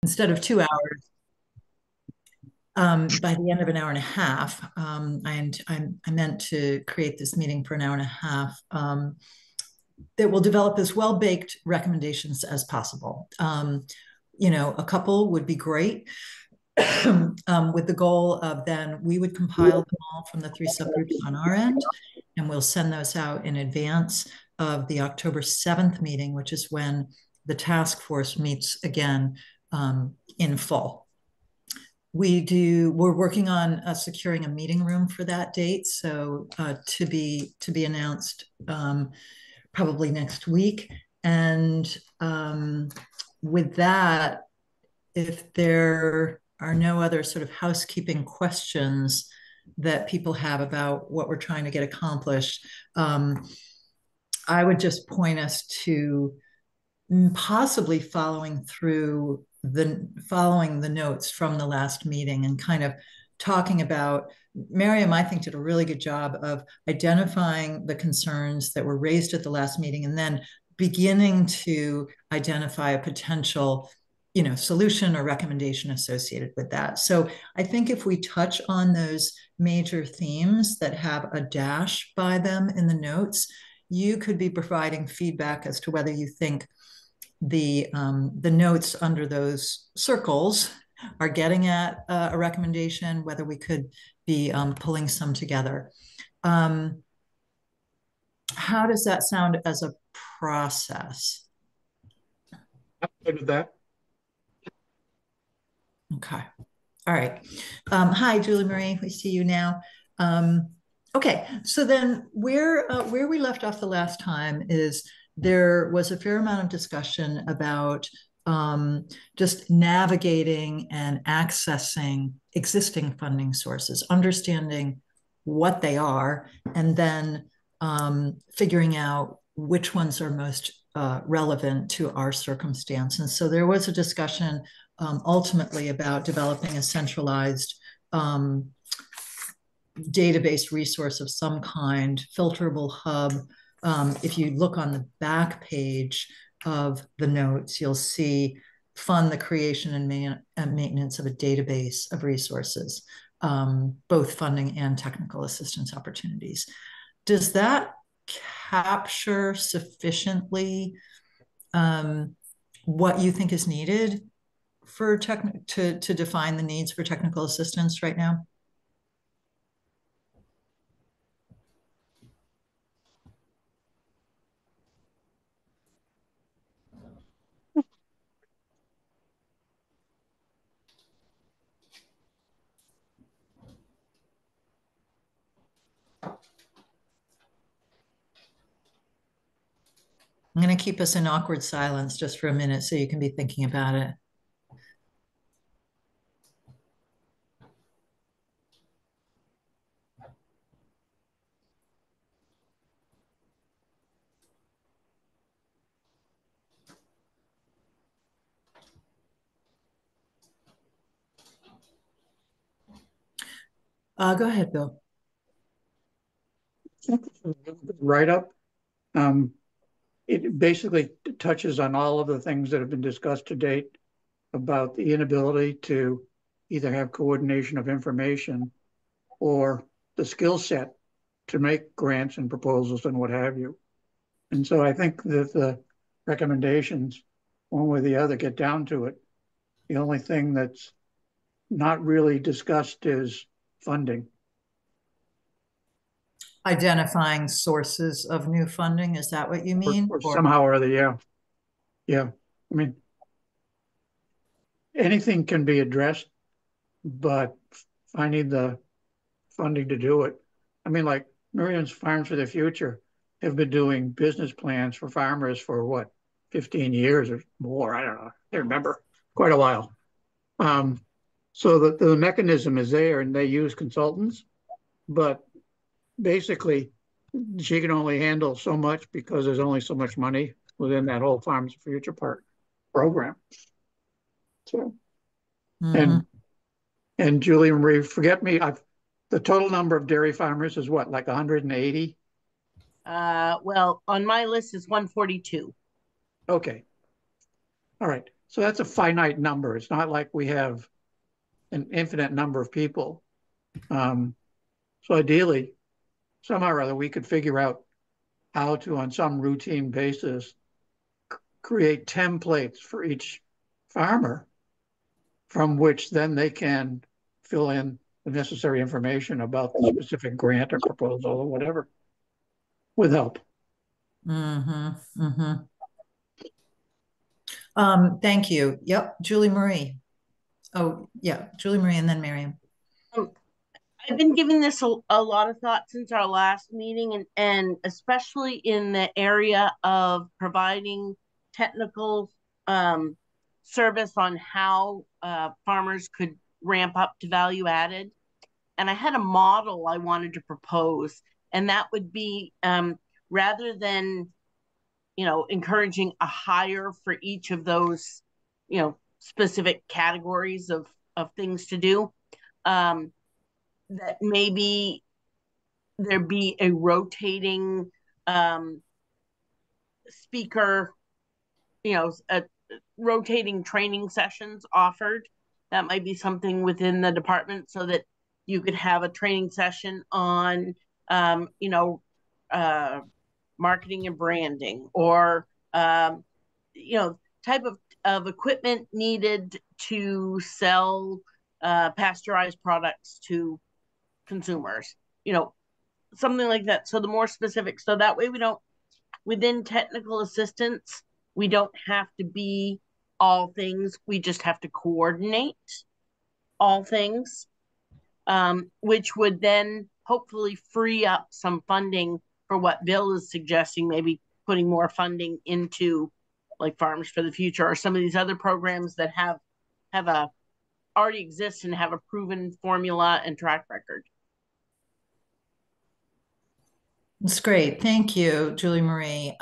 instead of 2 hours, by the end of an hour and a half, I meant to create this meeting for an hour and a half that will develop as well-baked recommendations as possible. A couple would be great. With the goal of then we would compile them all from the 3 subgroups on our end, and we'll send those out in advance of the October 7th meeting, which is when the task force meets again in full. We're working on securing a meeting room for that date, so to be announced probably next week. And with that, if there are no other sort of housekeeping questions that people have about what we're trying to get accomplished, I would just point us to possibly following the notes from the last meeting and kind of talking about. Miriam, I think, did a really good job of identifying the concerns that were raised at the last meeting and then beginning to identify a potential solution or recommendation associated with that. So I think if we touch on those major themes that have a dash by them in the notes, you could be providing feedback as to whether you think the notes under those circles are getting at a recommendation, whether we could be pulling some together. How does that sound as a process? I'm good with that. Okay. All right. Hi, Julie Marie. We see you now. Okay. So then where we left off the last time is there was a fair amount of discussion about just navigating and accessing existing funding sources, understanding what they are, and then figuring out which ones are most relevant to our circumstance. And so there was a discussion ultimately about developing a centralized database resource of some kind, filterable hub. If you look on the back page of the notes, you'll see fund the creation and maintenance of a database of resources, both funding and technical assistance opportunities. Does that capture sufficiently what you think is needed for to define the needs for technical assistance right now? I'm going to keep us in awkward silence just for a minute so you can be thinking about it. Go ahead, Bill. Write-up. It basically touches on all of the things that have been discussed to date about the inability to either have coordination of information or the skill set to make grants and proposals and what have you. And so I think that the recommendations, one way or the other, get down to it. The only thing that's not really discussed is funding. Identifying sources of new funding, is that what you mean? Or somehow or other, yeah. Yeah. I mean, anything can be addressed, but finding the funding to do it. I mean, like Miriam's Farms for the Future have been doing business plans for farmers for what, 15 years or more? I don't know. I remember quite a while. So the mechanism is there and they use consultants, but basically she can only handle so much because there's only so much money within that whole Farms for Future program. So, and Julie Marie, forget me, the total number of dairy farmers is what, like 180? Well, on my list is 142. Okay. All right. So that's a finite number. It's not like we have an infinite number of people. Um, so ideally, somehow or other, we could figure out how to, on some routine basis, create templates for each farmer from which then they can fill in the necessary information about the specific grant or proposal or whatever with help. Mm-hmm. Mm-hmm. Thank you. Yep, Julie Marie. Oh, yeah, Julie Marie and then Miriam. Um, I've been giving this a lot of thought since our last meeting, and especially in the area of providing technical um, service on how farmers could ramp up to value added. And I had a model I wanted to propose, and that would be rather than encouraging a hire for each of those specific categories of things to do. That maybe there be a rotating um, speaker, rotating training sessions offered. That might be something within the department so that you could have a training session on, um, you know, uh, marketing and branding, or type of equipment needed to sell pasteurized products to consumers, something like that. So the more specific, so that way we don't, within technical assistance, we don't have to be all things. We just have to coordinate all things, which would then hopefully free up some funding for what Bill is suggesting, maybe putting more funding into like Farmers for the Future or some of these other programs that have a already exist and have a proven formula and track record. That's great. Thank you, Julie Marie.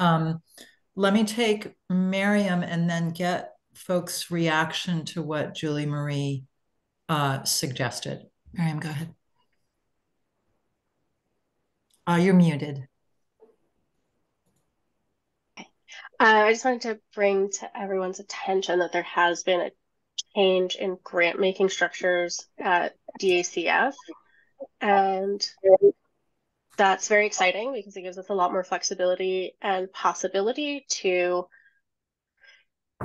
Let me take Miriam and then get folks' reaction to what Julie Marie suggested. Miriam, go ahead. You're muted. I just wanted to bring to everyone's attention that there has been a change in grant making structures at DACF, and that's very exciting because it gives us a lot more flexibility and possibility to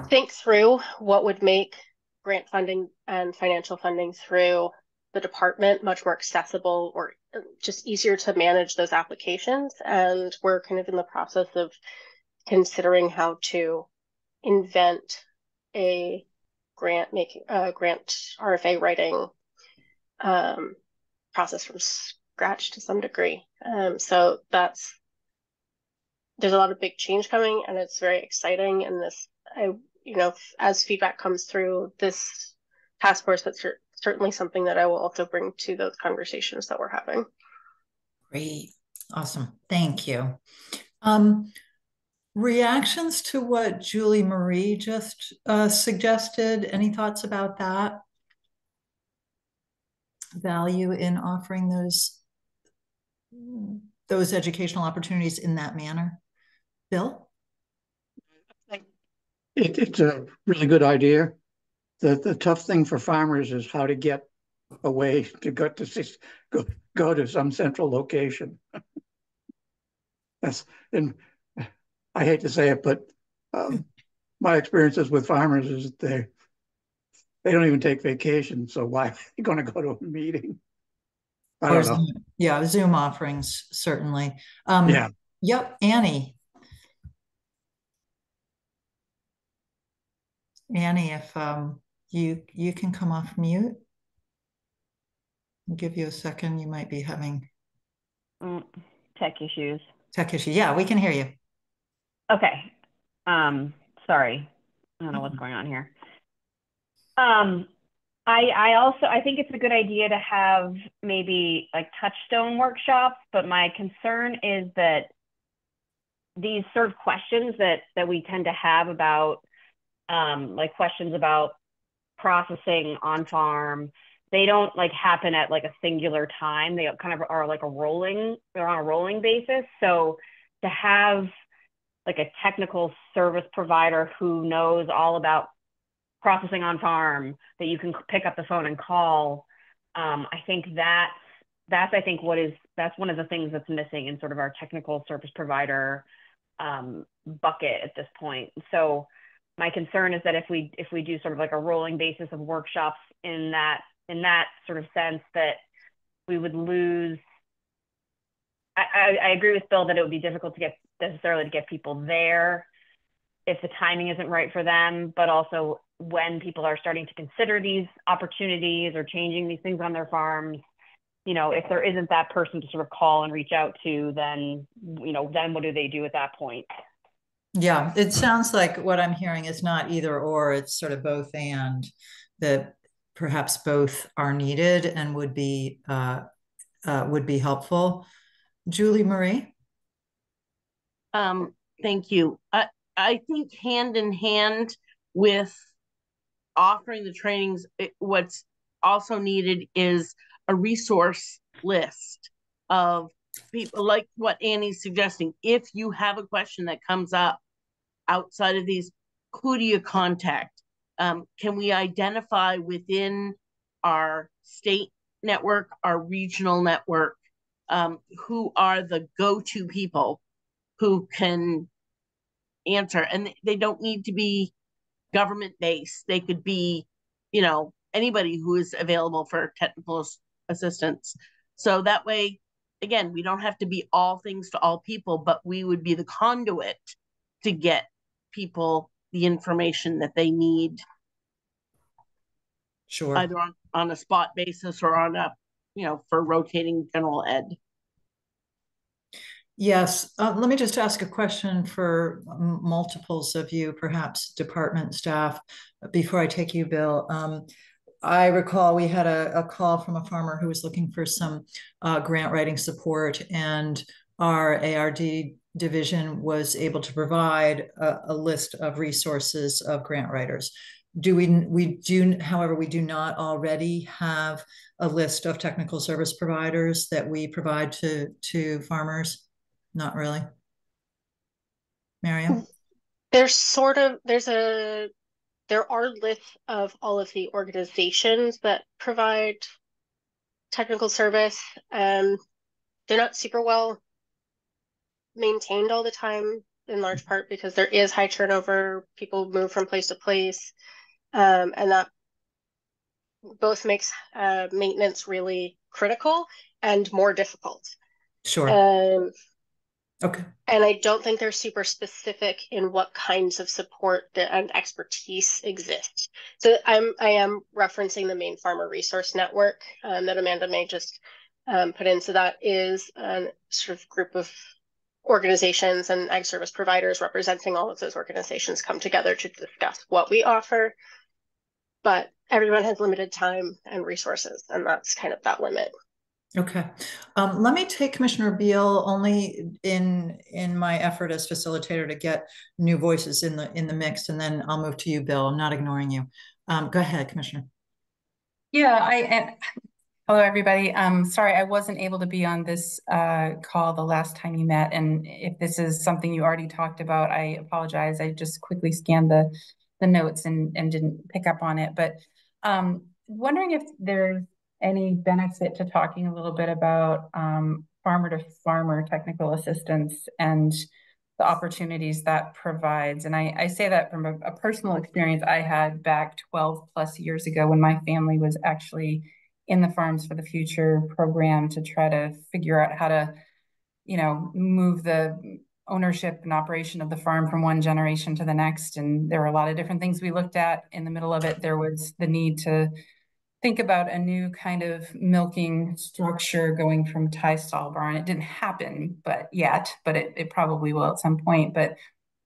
think through what would make grant funding and financial funding through the department much more accessible, or just easier to manage those applications. And we're kind of in the process of considering how to invent a grant RFA writing process from scratch to some degree. So there's a lot of big change coming, and it's very exciting. And as feedback comes through this task force, that's certainly something that I will also bring to those conversations that we're having. Great. Awesome. Thank you. Reactions to what Julie Marie just suggested. Any thoughts about that? Value in offering those educational opportunities in that manner? Bill? It's a really good idea. The tough thing for farmers is how to get away to go to some central location. And I hate to say it, but my experiences with farmers is that they don't even take vacation. So why are they going to go to a meeting? I don't know. Yeah, Zoom offerings, certainly. Yeah. Yep, Annie. Annie, if you can come off mute. I'll give you a second. You might be having tech issues. Tech issue. Yeah, we can hear you. Okay. Sorry. I don't know what's going on here. I think it's a good idea to have maybe like touchstone workshops, but my concern is that these sort of questions that we tend to have about like questions about processing on farm, they don't like happen at like a singular time. They kind of are like they're on a rolling basis. So to have like a technical service provider who knows all about processing on farm that you can pick up the phone and call. I think that's one of the things that's missing in sort of our technical service provider bucket at this point. So my concern is that if we do sort of like a rolling basis of workshops in that sort of sense, that we would lose. I agree with Bill that it would be difficult to get people there if the timing isn't right for them, but also when people are starting to consider these opportunities or changing these things on their farms, if there isn't that person to sort of call and reach out to, then what do they do at that point? Yeah, it sounds like what I'm hearing is not either or, it's sort of both, and that perhaps both are needed and would be helpful. Julie Marie? Thank you. I think hand in hand with offering the trainings, what's also needed is a resource list of people, like what Annie's suggesting. If you have a question that comes up outside of these, who do you contact? Can we identify within our state network, our regional network, who are the go-to people who can answer? And they don't need to be government-based. They could be, anybody who is available for technical assistance. So that way, again, we don't have to be all things to all people, but we would be the conduit to get people the information that they need. Sure. Either on a spot basis or on a, for rotating general ed. Yes. Let me just ask a question for multiples of you, perhaps department staff, before I take you, Bill. I recall we had a call from a farmer who was looking for some grant writing support, and our ARD division was able to provide a list of resources of grant writers. However, we do not already have a list of technical service providers that we provide to farmers. Not really. Miriam? There are lists of all of the organizations that provide technical service. They're not super well maintained all the time, in large part because there is high turnover. People move from place to place, and that both makes maintenance really critical and more difficult. Sure. Okay. And I don't think they're super specific in what kinds of support and expertise exist. So I am referencing the main farmer resource network that Amanda may just put in. So that is a sort of group of organizations and ag service providers representing all of those organizations come together to discuss what we offer. But everyone has limited time and resources, and that's kind of that limit. Okay. Let me take Commissioner Beal only in my effort as facilitator to get new voices in the mix, and then I'll move to you, Bill. I'm not ignoring you. Go ahead, Commissioner. Yeah, hello, everybody. Sorry, I wasn't able to be on this call the last time you met. And if this is something you already talked about, I apologize. I just quickly scanned the notes and didn't pick up on it. But wondering if there's any benefit to talking a little bit about farmer to farmer technical assistance and the opportunities that provides. And I say that from a personal experience I had back 12 plus years ago when my family was actually in the Farms for the Future program to try to figure out how to, move the ownership and operation of the farm from one generation to the next. And there were a lot of different things we looked at. In the middle of it, there was the need to think about a new kind of milking structure going from tie stall barn. It didn't happen but it probably will at some point. But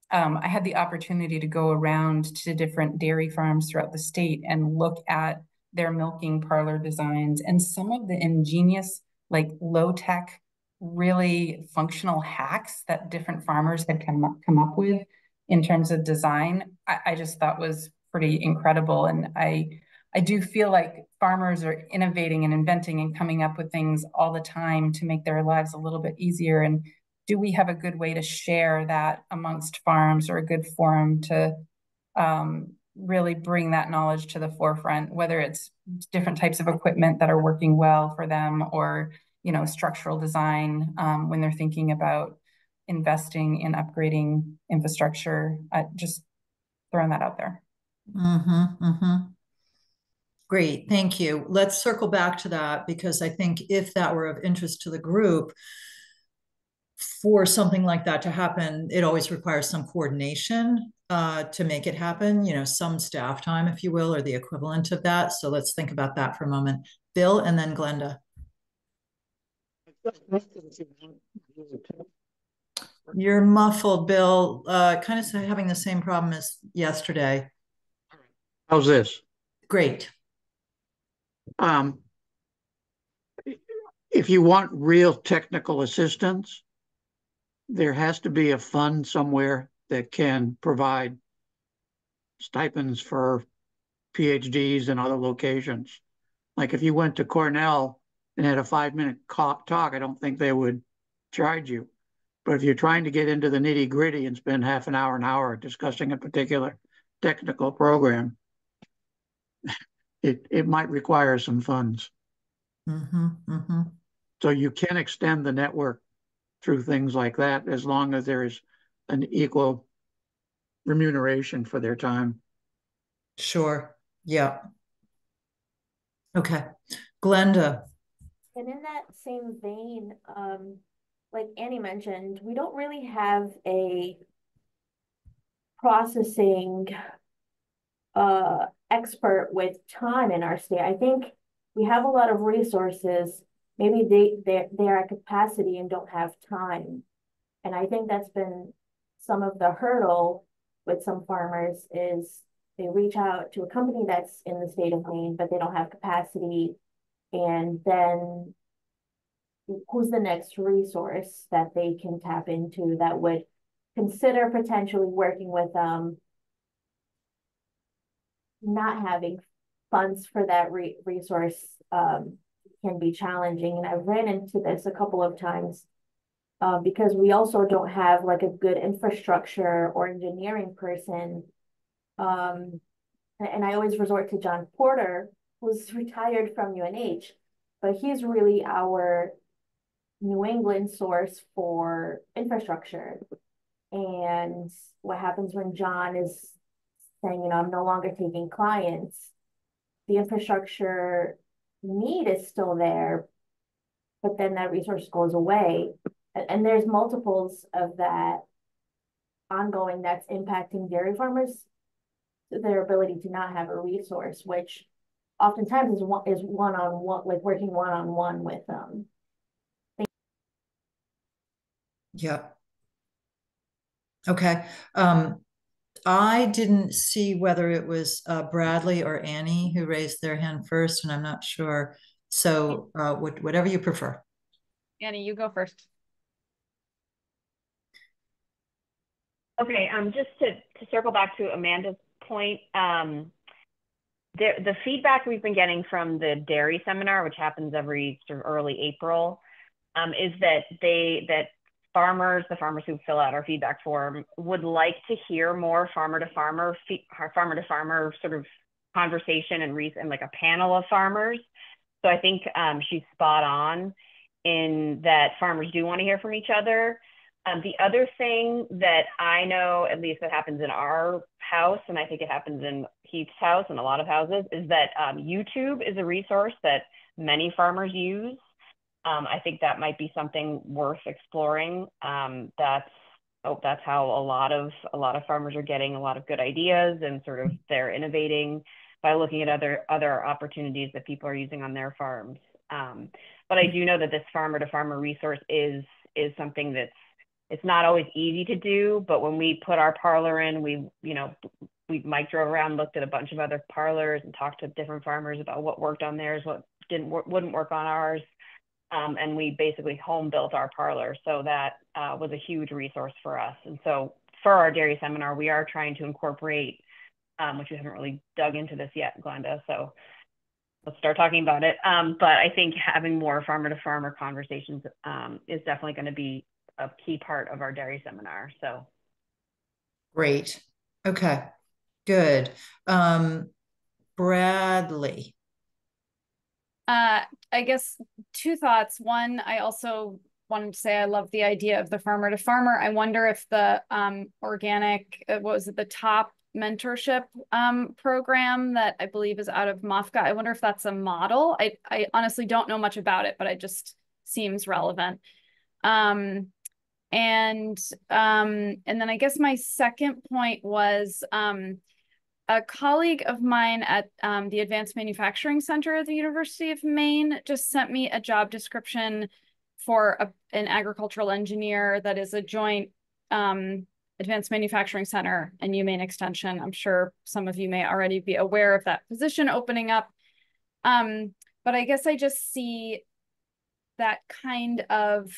I had the opportunity to go around to different dairy farms throughout the state and look at their milking parlor designs, and some of the ingenious, like low-tech, really functional hacks that different farmers had come up with in terms of design, I just thought was pretty incredible. And I do feel like farmers are innovating and inventing and coming up with things all the time to make their lives a little bit easier. And do we have a good way to share that amongst farms, or a good forum to really bring that knowledge to the forefront, whether it's different types of equipment that are working well for them, or, you know, structural design, when they're thinking about investing in upgrading infrastructure. Just throwing that out there. Mm-hmm, mm-hmm. Great, thank you. Let's circle back to that, because I think if that were of interest to the group, for something like that to happen, it always requires some coordination to make it happen, you know, some staff time, if you will, or the equivalent of that. So let's think about that for a moment. Bill, and then Glenda. You're muffled, Bill. Kind of having the same problem as yesterday. How's this? Great. If you want real technical assistance, there has to be a fund somewhere that can provide stipends for PhDs in other locations. Like if you went to Cornell and had a 5-minute talk, I don't think they would charge you. But if you're trying to get into the nitty gritty and spend half an hour discussing a particular technical program, it might require some funds. Mm-hmm, mm-hmm. So you can extend the network through things like that, as long as there is an equal remuneration for their time. Sure. Yeah. Okay. Glenda. And in that same vein, like Annie mentioned, we don't really have a processing expert with time in our state. I think we have a lot of resources. Maybe they are at capacity and don't have time. And I think that's been some of the hurdle with some farmers is they reach out to a company that's in the state of Maine, but they don't have capacity. And then who's the next resource that they can tap into that would consider potentially working with them, not having funds for that resource can be challenging. And I've ran into this a couple of times because we also don't have like a good infrastructure or engineering person. And I always resort to John Porter, who's retired from UNH, but he's really our New England source for infrastructure. And what happens when John is saying, you know, I'm no longer taking clients, the infrastructure need is still there, but then that resource goes away. And there's multiples of that ongoing that's impacting dairy farmers, their ability to not have a resource, which oftentimes is one-on-one, like working one-on-one with them. Yeah. Okay. I didn't see whether it was Bradley or Annie who raised their hand first, and I'm not sure. So whatever you prefer. Annie, you go first. Okay, just to circle back to Amanda's point, the feedback we've been getting from the dairy seminar, which happens every sort of early April, is that the farmers who fill out our feedback form would like to hear more farmer to farmer sort of conversation and like a panel of farmers. So I think she's spot on in that farmers do want to hear from each other. The other thing that I know, at least that happens in our house, and I think it happens in Heath's house and a lot of houses, is that YouTube is a resource that many farmers use. I think that might be something worth exploring. That's how a lot of farmers are getting a lot of good ideas, and sort of they're innovating by looking at other opportunities that people are using on their farms. But I do know that this farmer to farmer resource is something it's not always easy to do, but when we put our parlor in, Mike drove around, looked at a bunch of other parlors and talked to different farmers about what worked on theirs, what wouldn't work on ours. And we basically home built our parlor. So that was a huge resource for us. And so for our dairy seminar, we are trying to incorporate, which we haven't really dug into this yet, Glenda. So let's start talking about it. But I think having more farmer to farmer conversations is definitely going to be a key part of our dairy seminar. So great. Okay. Good. Bradley. I guess two thoughts. One, I also wanted to say I love the idea of the farmer to farmer. I wonder if the organic, what was it, the top mentorship program that I believe is out of Mafka. I wonder if that's a model. I honestly don't know much about it, but it just seems relevant. And then I guess my second point was a colleague of mine at the Advanced Manufacturing Center at the University of Maine just sent me a job description for an agricultural engineer that is a joint Advanced Manufacturing Center and UMaine Extension. I'm sure some of you may already be aware of that position opening up. But I guess I just see that kind of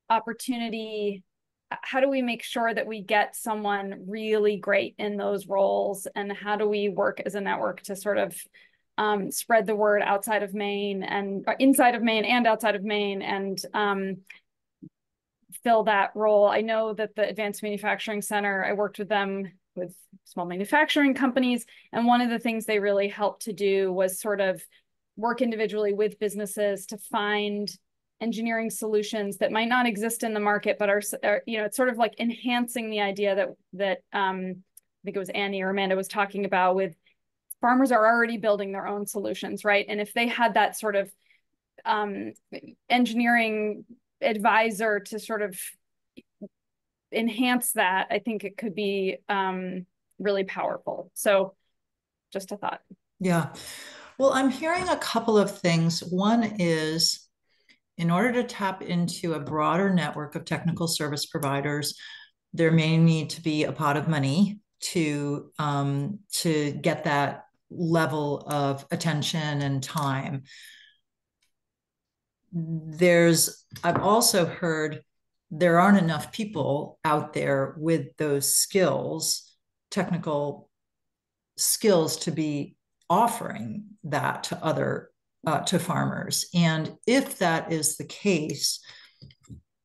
opportunity. How do we make sure that we get someone really great in those roles, and how do we work as a network to sort of spread the word outside of Maine and inside of Maine and outside of Maine, and fill that role? I know that the Advanced Manufacturing Center, I worked with them with small manufacturing companies, and one of the things they really helped to do was sort of work individually with businesses to find engineering solutions that might not exist in the market, but are you know, it's sort of like enhancing the idea that I think it was Annie or Amanda was talking about, with farmers are already building their own solutions, right? And if they had that sort of engineering advisor to sort of enhance that, I think it could be really powerful. So just a thought. Yeah. Well, I'm hearing a couple of things. One is, in order to tap into a broader network of technical service providers, there may need to be a pot of money to get that level of attention and time. I've also heard there aren't enough people out there with those skills, technical skills, to be offering that to other to farmers. And if that is the case,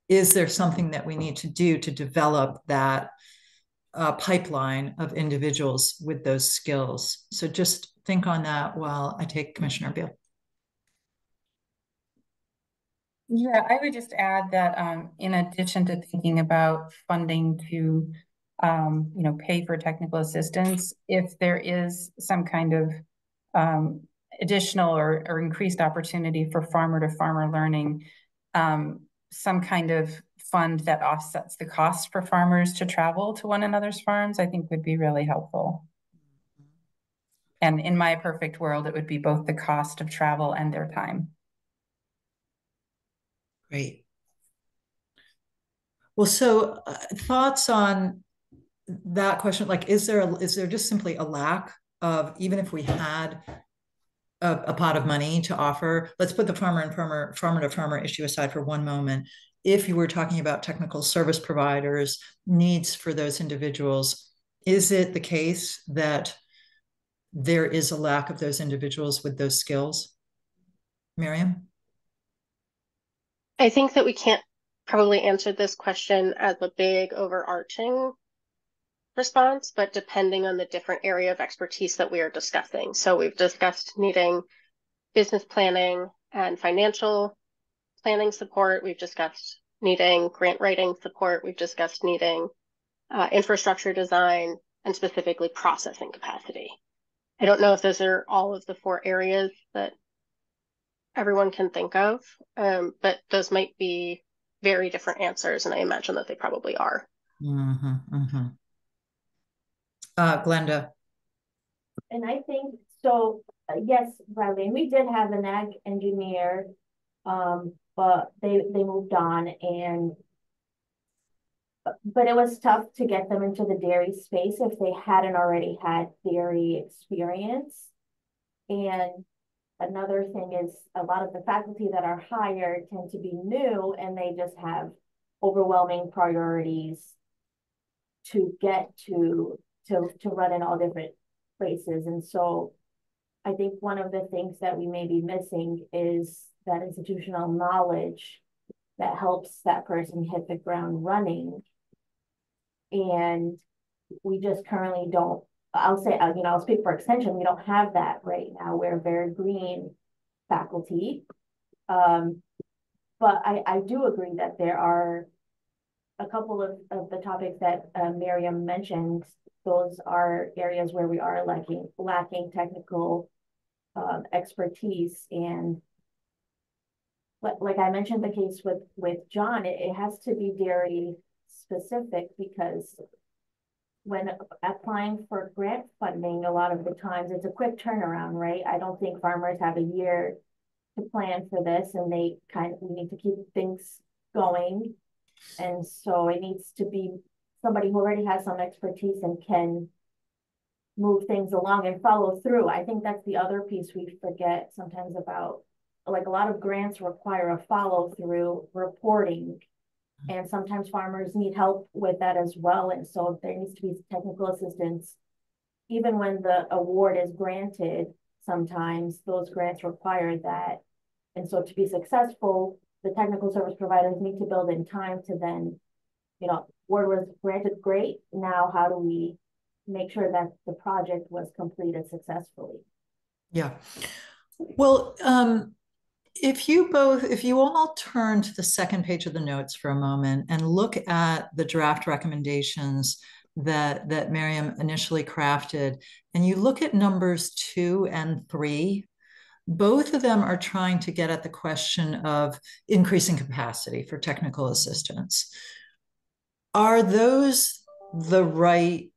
is there something that we need to do to develop that pipeline of individuals with those skills? So just think on that while I take Commissioner Beal. Yeah, I would just add that in addition to thinking about funding to pay for technical assistance, if there is some kind of additional or increased opportunity for farmer to farmer learning, some kind of fund that offsets the cost for farmers to travel to one another's farms, I think would be really helpful. And in my perfect world, it would be both the cost of travel and their time. Great. Well, so thoughts on that question? Like, is there just simply a lack of, even if we had a pot of money to offer? Let's put the farmer to farmer issue aside for one moment. If you were talking about technical service providers, needs for those individuals, is it the case that there is a lack of those individuals with those skills? Miriam? I think that we can't probably answer this question as a big overarching response, but depending on the different area of expertise that we are discussing. So we've discussed needing business planning and financial planning support. We've discussed needing grant writing support. We've discussed needing infrastructure design and specifically processing capacity. I don't know if those are all of the 4 areas that everyone can think of, but those might be very different answers, and I imagine that they probably are. Mm-hmm, mm-hmm. Glenda. And I think so. Yes, Bradley, we did have an ag engineer, but they moved on, but it was tough to get them into the dairy space if they hadn't already had dairy experience. And another thing is a lot of the faculty that are hired tend to be new, and they just have overwhelming priorities to get to run in all different places. And so I think one of the things that we may be missing is that institutional knowledge that helps that person hit the ground running. And We just currently don't, I'll say, you know, I'll speak for extension, we don't have that right now. We're very green faculty. But I do agree that there are a couple of the topics that Miriam mentioned. Those are areas where we are lacking technical expertise. And like I mentioned, the case with John, it has to be very specific, because when applying for grant funding, a lot of the times it's a quick turnaround, right? I don't think farmers have a year to plan for this, and we need to keep things going. And so it needs to be somebody who already has some expertise and can move things along and follow through. I think that's the other piece we forget sometimes about, like, a lot of grants require a follow through reporting, and sometimes farmers need help with that as well. And so there needs to be technical assistance. Even when the award is granted, sometimes those grants require that. And so to be successful, the technical service providers need to build in time to then, you know, award was granted, great. Now, how do we make sure that the project was completed successfully? Yeah. Well, if you all turn to the second page of the notes for a moment and look at the draft recommendations that Miriam initially crafted, and you look at numbers 2 and 3, both of them are trying to get at the question of increasing capacity for technical assistance. Are those the right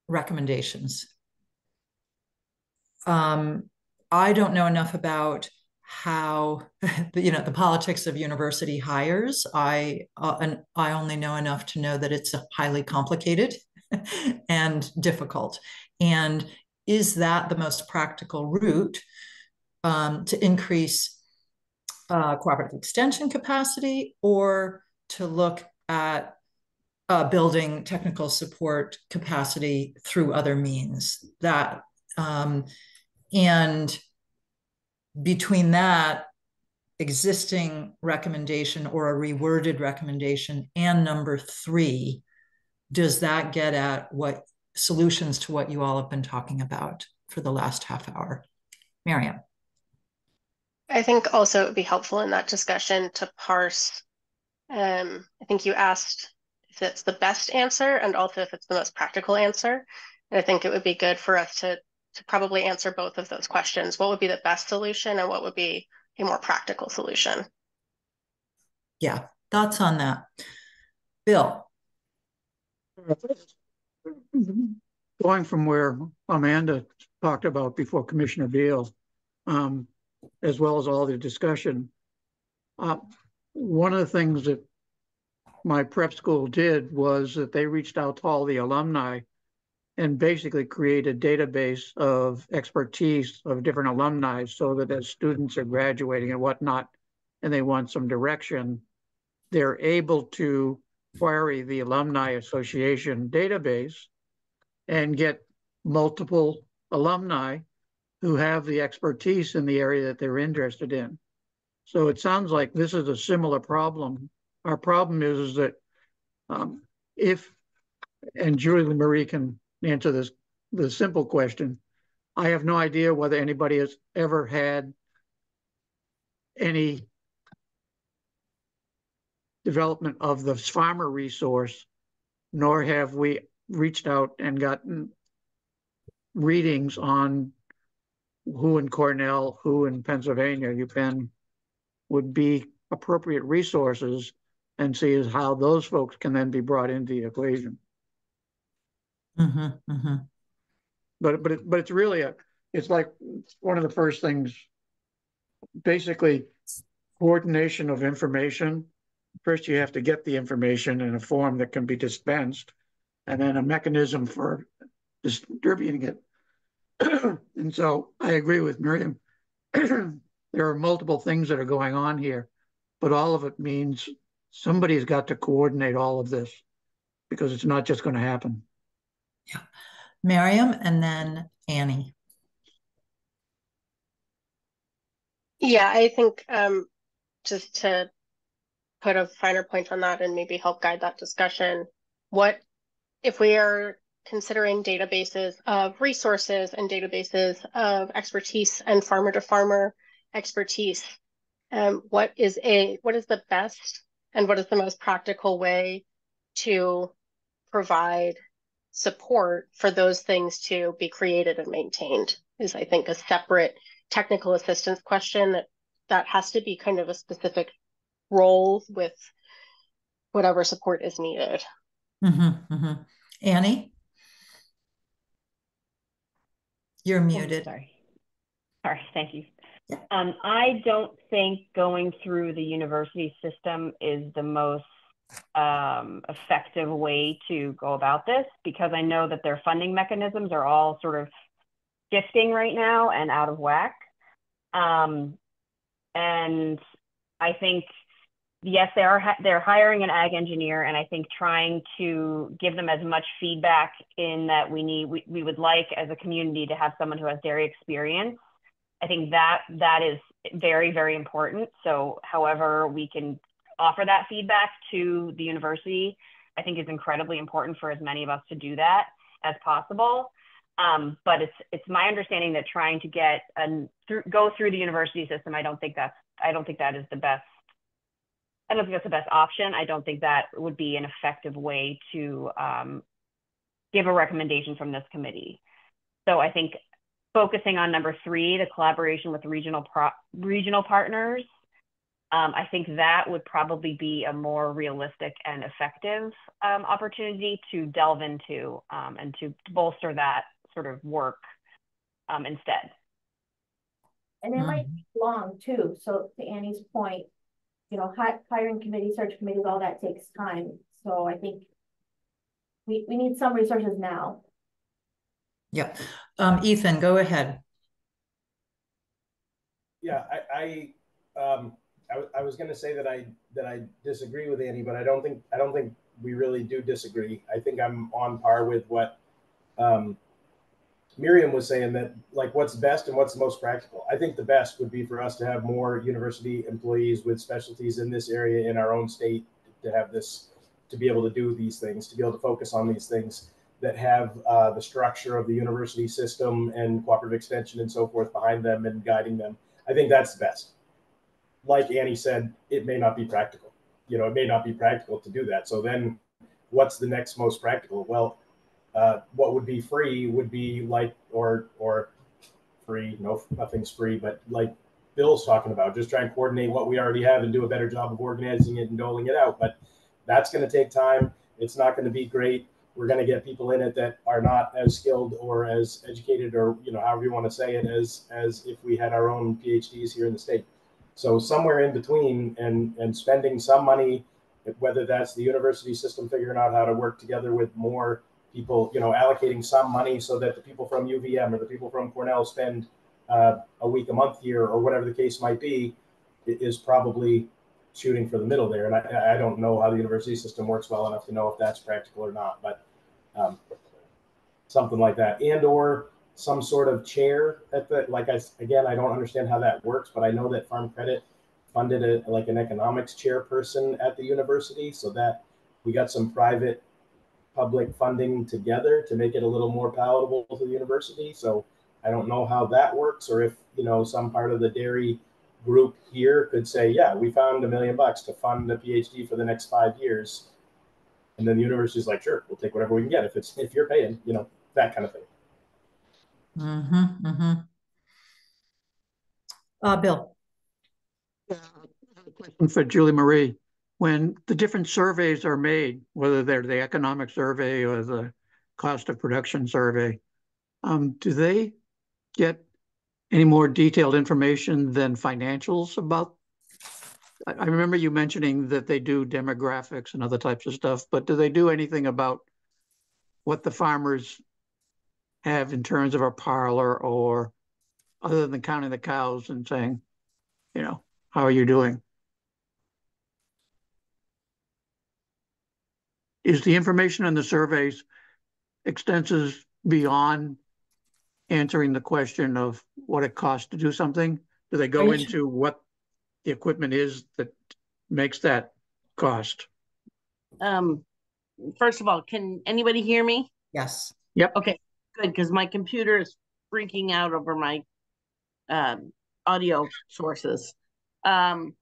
recommendations? I don't know enough about how the politics of university hires. I only know enough to know that it's highly complicated and difficult. And is that the most practical route to increase cooperative extension capacity, or to look at building technical support capacity through other means? And between that existing recommendation or a reworded recommendation and number 3, does that get at what solutions to what you all have been talking about for the last half hour? Miriam. I think also it would be helpful in that discussion to parse. I think you asked if it's the best answer and also if it's the most practical answer. And I think it would be good for us to probably answer both of those questions. What would be the best solution and what would be a more practical solution? Yeah, thoughts on that? Bill. Going from where Amanda talked about before Commissioner Beal, as well as all the discussion, one of the things that my prep school did was that they reached out to all the alumni and basically create a database of expertise of different alumni, so that as students are graduating and whatnot, and they want some direction, they're able to query the Alumni Association database and get multiple alumni who have the expertise in the area that they're interested in. So it sounds like this is a similar problem. Our problem is that and Julie Marie can answer the simple question. I have no idea whether anybody has ever had any development of the farmer resource, nor have we reached out and gotten readings on who in Cornell, who in Pennsylvania, UPenn, would be appropriate resources, and see how those folks can then be brought into the equation. Mm-hmm, mm-hmm. But it's really it's like one of the first things, basically coordination of information. First, you have to get the information in a form that can be dispensed, and then a mechanism for distributing it. And so I agree with Miriam. There are multiple things that are going on here, but all of it means somebody's got to coordinate all of this, because it's not just going to happen. Yeah. Miriam, and then Annie. Yeah, I think just to put a finer point on that and maybe help guide that discussion, what if we are considering databases of resources and databases of expertise and farmer to farmer expertise, what is the best and what is the most practical way to provide support for those things to be created and maintained is, I think, a separate technical assistance question that has to be kind of a specific role with whatever support is needed. Annie? You're muted. Sorry, thank you. Yeah. I don't think going through the university system is the most effective way to go about this, because I know that their funding mechanisms are all sort of shifting right now and out of whack. And I think, yes, they're hiring an ag engineer, and I think trying to give them as much feedback in that we would like as a community to have someone who has dairy experience. I think that is very, very important. So however we can offer that feedback to the university, I think is incredibly important for as many of us to do that as possible. But it's my understanding that trying to go through the university system, I don't think that is the best. I don't think that's the best option. I don't think that would be an effective way to give a recommendation from this committee. So I think focusing on number 3, the collaboration with regional partners, I think that would probably be a more realistic and effective opportunity to delve into and to bolster that sort of work instead. And it might be long too. So to Annie's point, hiring committees, search committees, all that takes time. So I think we need some resources now. Yeah. Ethan, go ahead. Yeah, I was going to say that I disagree with Annie, but I don't think we really do disagree. I think I'm on par with what Miriam was saying, that like what's best and what's the most practical. I think the best would be for us to have more university employees with specialties in this area in our own state, to have this, to be able to do these things, to be able to focus on these things that have the structure of the university system and cooperative extension and so forth behind them and guiding them. I think that's the best. Like Annie said, it may not be practical. It may not be practical to do that. So then what's the next most practical? Well, what would be free would be like, or free, no, nothing's free, but like Bill's talking about, just try and coordinate what we already have and do a better job of organizing it and doling it out. But that's going to take time. It's not going to be great. We're going to get people in it that are not as skilled or as educated, or however you want to say it, as if we had our own PhDs here in the state. So somewhere in between, and spending some money, whether that's the university system figuring out how to work together with more people, allocating some money so that the people from UVM or the people from Cornell spend a week, a month here, or whatever the case might be, is probably shooting for the middle there. And I don't know how the university system works well enough to know if that's practical or not, but something like that, and or some sort of chair at the, I don't understand how that works, but I know that Farm Credit funded an economics chairperson at the university, so that we got some private public funding together to make it a little more palatable to the university. So I don't know how that works, or if some part of the dairy group here could say, yeah, we found $1 million to fund a PhD for the next 5 years, and then the university's like, sure, we'll take whatever we can get if you're paying, that kind of thing. Bill. Question for Julie Marie. When the different surveys are made, whether they're the economic survey or the cost of production survey, do they get any more detailed information than financials about? I remember you mentioning that they do demographics and other types of stuff, but do they do anything about what the farmers have in terms of a parlor, or other than counting the cows and saying, how are you doing? Is the information in the surveys extensive beyond answering the question of what it costs to do something? Do they go into what the equipment is that makes that cost? first of all, can anybody hear me? Yes. Yep. Okay, good, because my computer is freaking out over my audio sources. The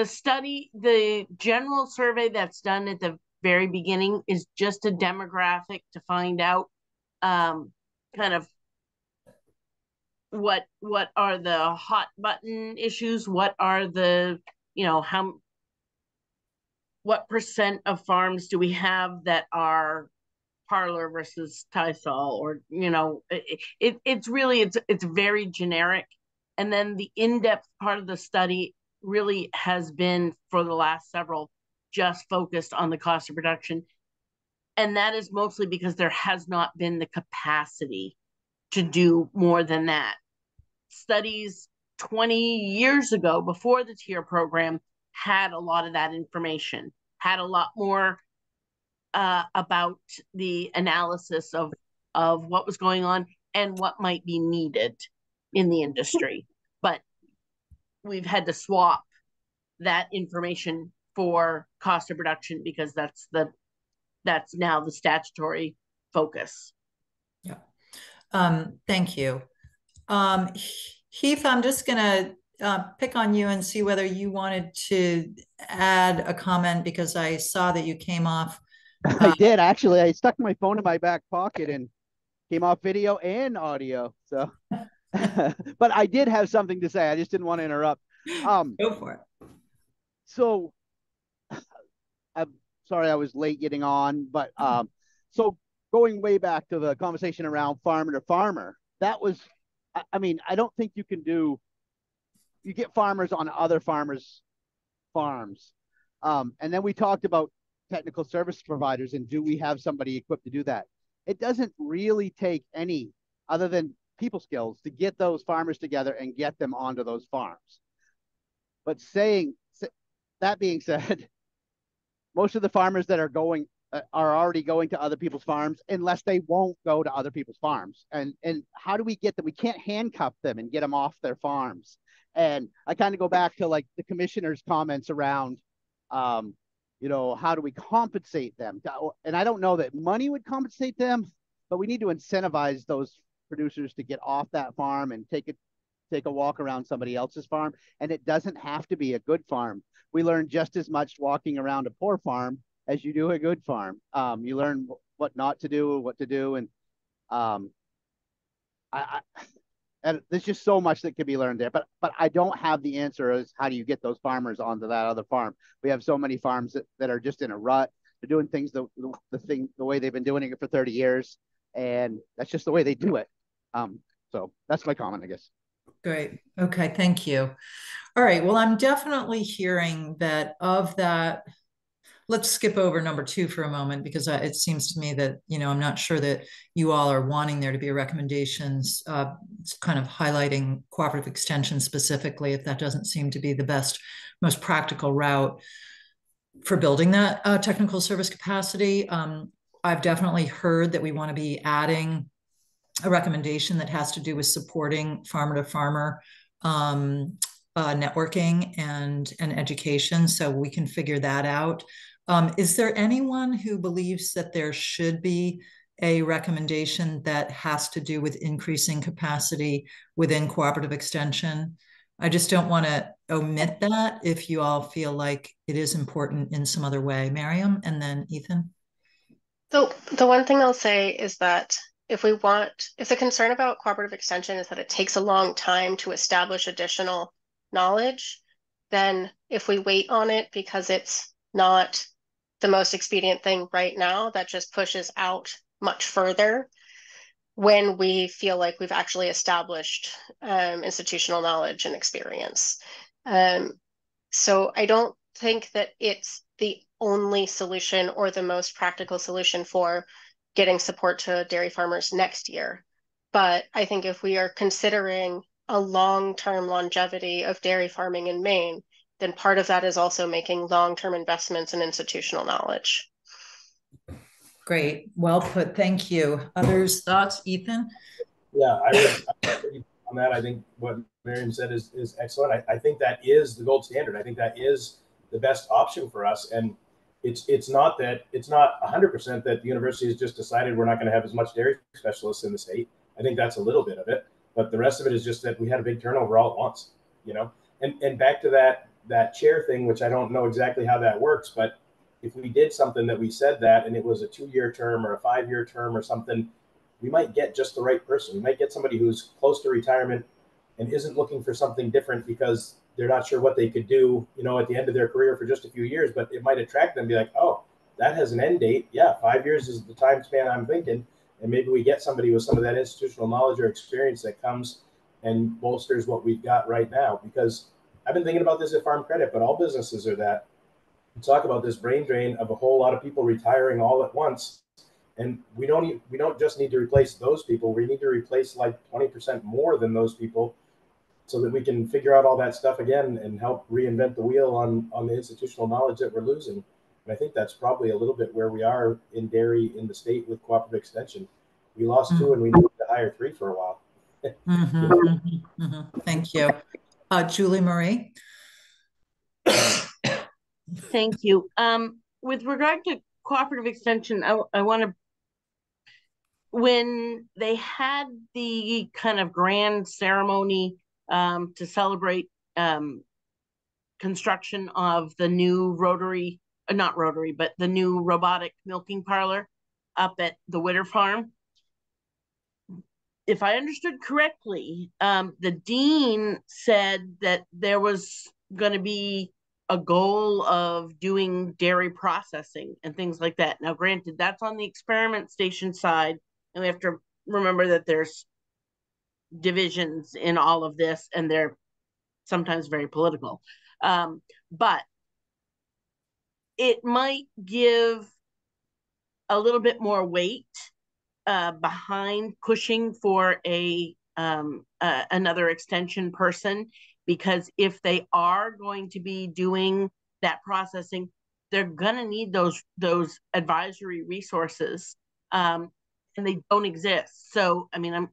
study, the general survey that's done at the very beginning is just a demographic to find out kind of what are the hot button issues, what are the, what percent of farms do we have that are parlor versus Tysol, or it's really it's very generic. And then the in-depth part of the study really has been, for the last several, just focused on the cost of production, and that is mostly because there has not been the capacity to do more than that. Studies 20 years ago, before the tier program, had a lot of that information, had a lot more about the analysis of what was going on and what might be needed in the industry. But we've had to swap that information for cost of production because that's now the statutory focus. Yeah. Thank you. Heath, I'm just going to pick on you and see whether you wanted to add a comment, because I saw that you came off. I did, actually. I stuck my phone in my back pocket and came off video and audio. So, but I did have something to say. I just didn't want to interrupt. Go for it. So, I'm sorry I was late getting on, but so going way back to the conversation around farmer to farmer, that was, I mean, I don't think you get farmers on other farmers' farms. And then we talked about technical service providers and do we have somebody equipped to do that? It doesn't really take any other than people skills to get those farmers together and get them onto those farms. But that being said, most of the farmers that are already going to other people's farms, unless they won't go to other people's farms. And how do we get them? We can't handcuff them and get them off their farms. And I kind of go back to like the commissioner's comments around, how do we compensate them? And I don't know that money would compensate them, but we need to incentivize those producers to get off that farm and take a walk around somebody else's farm. And it doesn't have to be a good farm. We learn just as much walking around a poor farm as you do a good farm. You learn what not to do, what to do. And and there's just so much that can be learned there, but I don't have the answer as how do you get those farmers onto that other farm. We have so many farms that are just in a rut. They're doing things the way they've been doing it for 30 years, and that's just the way they do it. So that's my comment, I guess. Great. Okay, thank you. All right, well, I'm definitely hearing that of that. Let's skip over number 2 for a moment, because it seems to me that, I'm not sure that you all are wanting there to be recommendations kind of highlighting cooperative extension specifically, if that doesn't seem to be the best, most practical route for building that technical service capacity. I've definitely heard that we want to be adding a recommendation that has to do with supporting farmer to farmer networking and education, so we can figure that out. Is there anyone who believes that there should be a recommendation that has to do with increasing capacity within cooperative extension? I just don't want to omit that if you all feel like it is important in some other way. Miriam, and then Ethan. So the one thing I'll say is that if the concern about cooperative extension is that it takes a long time to establish additional knowledge, then if we wait on it because it's not the most expedient thing right now, that just pushes out much further when we feel like we've actually established institutional knowledge and experience. So I don't think that it's the only solution or the most practical solution for getting support to dairy farmers next year. But I think if we are considering a long-term longevity of dairy farming in Maine, then part of that is also making long-term investments in institutional knowledge. Great, well put, thank you. Others' thoughts, Ethan? Yeah, I would on that. I think what Miriam said is excellent. I think that is the gold standard. I think that is the best option for us. And it's not 100% that the university has just decided we're not going to have as much dairy specialists in the state. I think that's a little bit of it, but the rest of it is just that we had a big turnover all at once, you know. And back to that chair thing, which I don't know exactly how that works, but if we did something that we said that and it was a 2-year term or a 5-year term or something, we might get just the right person. We might get somebody who's close to retirement and isn't looking for something different because they're not sure what they could do, you know, at the end of their career for just a few years, but it might attract them and be like, oh, that has an end date. Yeah, 5 years is the time span I'm thinking. And maybe we get somebody with some of that institutional knowledge or experience that comes and bolsters what we've got right now. Because I've been thinking about this at Farm Credit, but all businesses are that. We talk about this brain drain of a whole lot of people retiring all at once. And we don't just need to replace those people. We need to replace like 20% more than those people so that we can figure out all that stuff again and help reinvent the wheel on the institutional knowledge that we're losing. And I think that's probably a little bit where we are in dairy in the state with cooperative extension. We lost 2 and we needed to hire 3 for a while. Thank you. Julie Marie. Thank you. With regard to cooperative extension, I want to, when they had the kind of grand ceremony to celebrate construction of the new the new robotic milking parlor up at the Witter Farm. If I understood correctly, the dean said that there was going to be a goal of doing dairy processing and things like that. Now, granted, that's on the experiment station side, and we have to remember that there's divisions in all of this, and they're sometimes very political. But it might give a little bit more weight behind pushing for another extension person, because if they are going to be doing that processing, they're going to need those advisory resources, and they don't exist. So, I mean,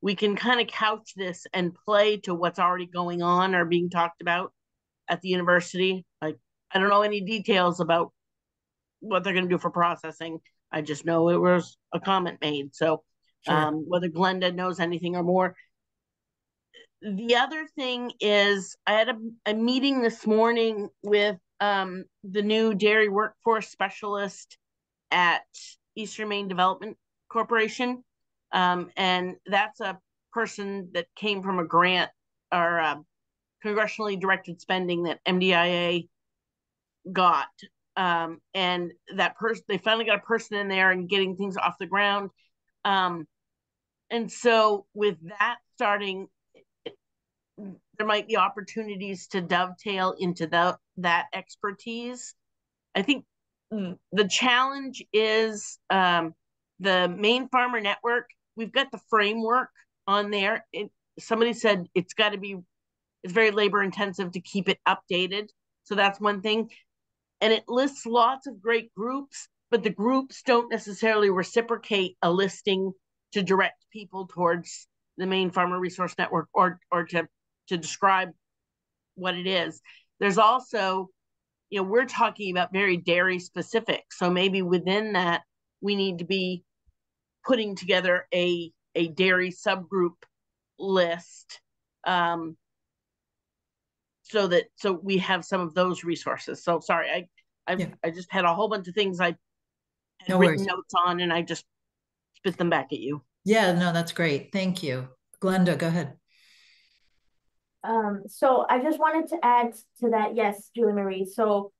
we can kind of couch this and play to what's already going on or being talked about at the university. Like, I don't know any details about what they're going to do for processing. I just know it was a comment made. So sure. Whether Glenda knows anything or more. The other thing is I had a meeting this morning with the new dairy workforce specialist at Eastern Maine Development Corporation. And that's a person that came from a grant or congressionally directed spending that MDIA got. And that person, they finally got a person in there and getting things off the ground. And so with that starting, there might be opportunities to dovetail into that expertise. I think the challenge is the Maine Farmer Network. We've got the framework on there. Somebody said it's very labor intensive to keep it updated. So that's one thing. And it lists lots of great groups, but the groups don't necessarily reciprocate a listing to direct people towards the Maine Farmer Resource Network or to describe what it is. There's also, we're talking about very dairy specific. So maybe within that, we need to be putting together a dairy subgroup list, so we have some of those resources. So sorry, I just had a whole bunch of things I had written notes on, and I just spit them back at you. Yeah, no, that's great. Thank you. Glenda, go ahead. So I just wanted to add to that. Yes, Julie Marie. So,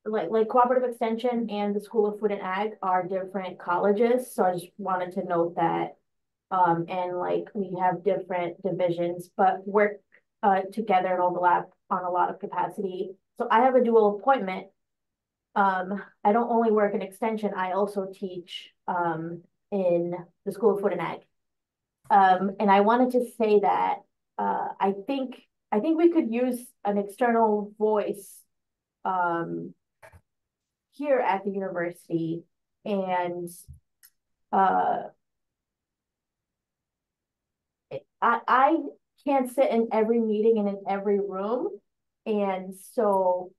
like Cooperative Extension and the School of Food and Ag are different colleges. So I just wanted to note that. And like we have different divisions, but work together and overlap on a lot of capacity. So I have a dual appointment. I don't only work in extension, I also teach in the School of Food and Ag. And I wanted to say that I think we could use an external voice here at the university, and I can't sit in every meeting and in every room, and so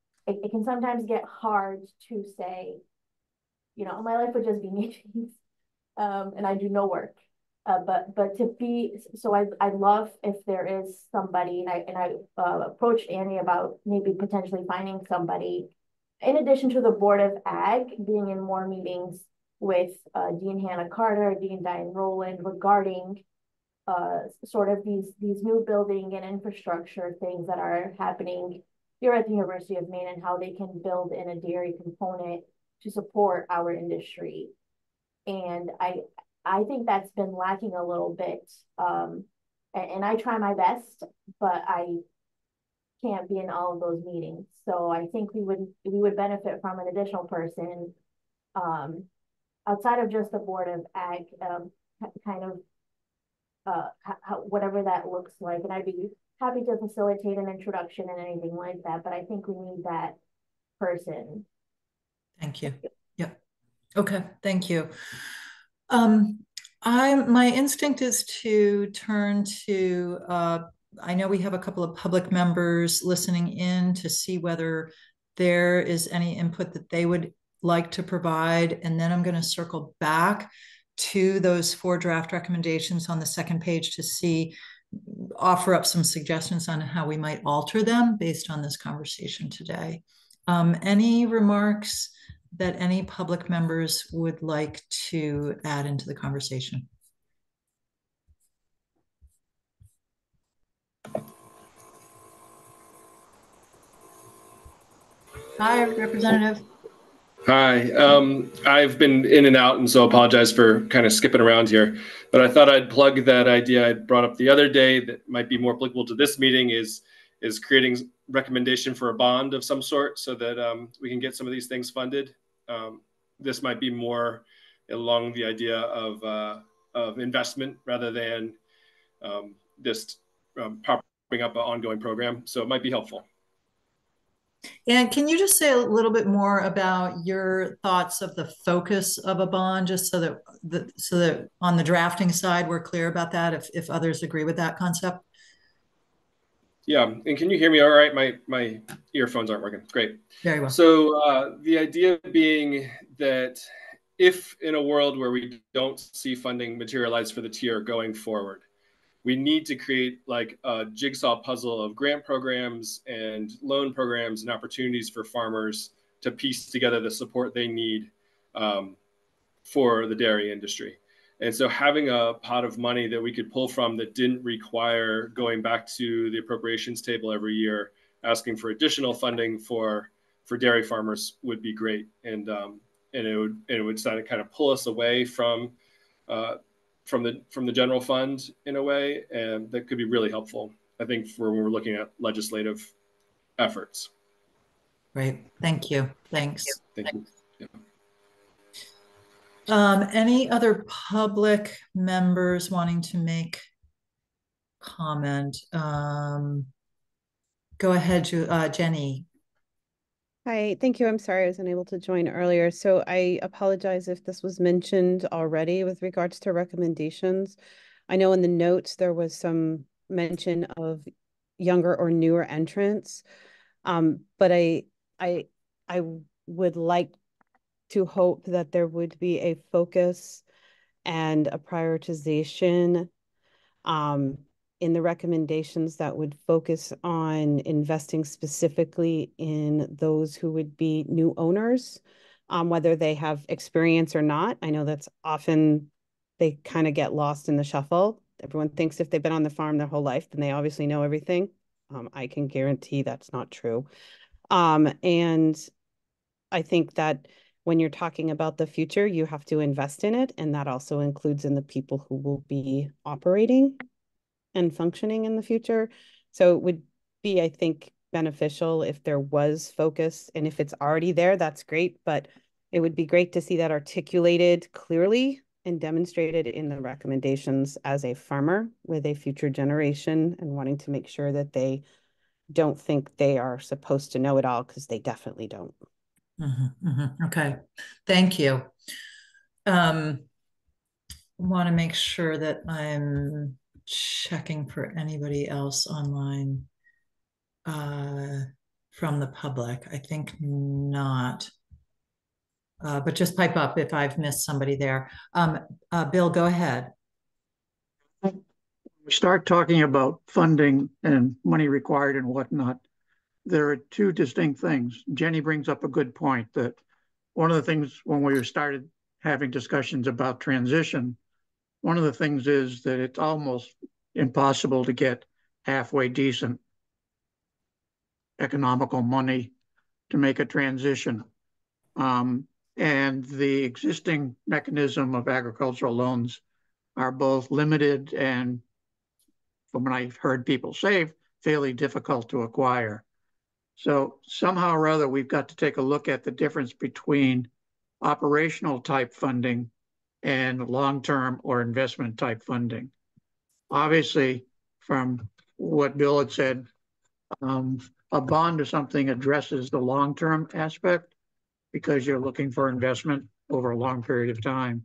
it can sometimes get hard to say, you know, my life would just be meetings, and I do no work. But to be, so I love if there is somebody, and I approached Annie about maybe potentially finding somebody, in addition to the Board of Ag, being in more meetings with Dean Hannah Carter, Dean Diane Rowland, regarding sort of these new building and infrastructure things that are happening here at the University of Maine, and how they can build in a dairy component to support our industry. And I think that's been lacking a little bit. And I try my best, but I can't be in all of those meetings. So I think we would benefit from an additional person, outside of just the Board of Ag, kind of whatever that looks like. And I'd be happy to facilitate an introduction and anything like that. But I think we need that person. Thank you. Yeah. Okay. Thank you. My instinct is to turn to, I know we have a couple of public members listening in to see whether there is any input that they would like to provide. And then I'm going to circle back to those 4 draft recommendations on the second page to offer up some suggestions on how we might alter them based on this conversation today. Any remarks that any public members would like to add into the conversation? Hi, Representative. Hi, I've been in and out, and so apologize for kind of skipping around here. But I thought I'd plug that idea I brought up the other day that might be more applicable to this meeting is creating recommendation for a bond of some sort so that we can get some of these things funded. This might be more along the idea of investment rather than just propping up an ongoing program. So it might be helpful. And can you just say a little bit more about your thoughts of the focus of a bond, just so that on the drafting side we're clear about that, if others agree with that concept? Yeah, and can you hear me all right? My earphones aren't working. Great. Very well. So the idea being that if in a world where we don't see funding materialize for the tier going forward, we need to create like a jigsaw puzzle of grant programs and loan programs and opportunities for farmers to piece together the support they need for the dairy industry. And so having a pot of money that we could pull from that didn't require going back to the appropriations table every year, asking for additional funding for dairy farmers would be great. And it would kind of pull us away from the general fund in a way, and that could be really helpful, I think, for when we're looking at legislative efforts. Great. Thank you. Thanks. Thank you. Yeah. Any other public members wanting to make comment? Go ahead, Jenny. Hi, thank you. I'm sorry I was unable to join earlier. So I apologize if this was mentioned already with regards to recommendations. I know in the notes there was some mention of younger or newer entrants, but I would like to hope that there would be a focus and a prioritization in the recommendations that would focus on investing specifically in those who would be new owners, whether they have experience or not. I know that's often, they kind of get lost in the shuffle. Everyone thinks if they've been on the farm their whole life, then they obviously know everything. I can guarantee that's not true. And I think that when you're talking about the future, you have to invest in it. And that also includes in the people who will be operating and functioning in the future. So it would be, I think, beneficial if there was focus, and if it's already there, that's great, but it would be great to see that articulated clearly and demonstrated in the recommendations as a farmer with a future generation and wanting to make sure that they don't think they are supposed to know it all, because they definitely don't. Okay, thank you. Want to make sure that I'm checking for anybody else online. from the public? I think not. But just pipe up if I've missed somebody there. Bill, go ahead. We start talking about funding and money required and whatnot. There are two distinct things. Jenny brings up a good point that one of the things when we started having discussions about transition, one of the things is that it's almost impossible to get halfway decent economical money to make a transition. And the existing mechanism of agricultural loans are both limited and, from what I've heard people say, fairly difficult to acquire. So somehow or other, we've got to take a look at the difference between operational type funding and long-term or investment type funding. Obviously, from what Bill had said, a bond or something addresses the long-term aspect because you're looking for investment over a long period of time.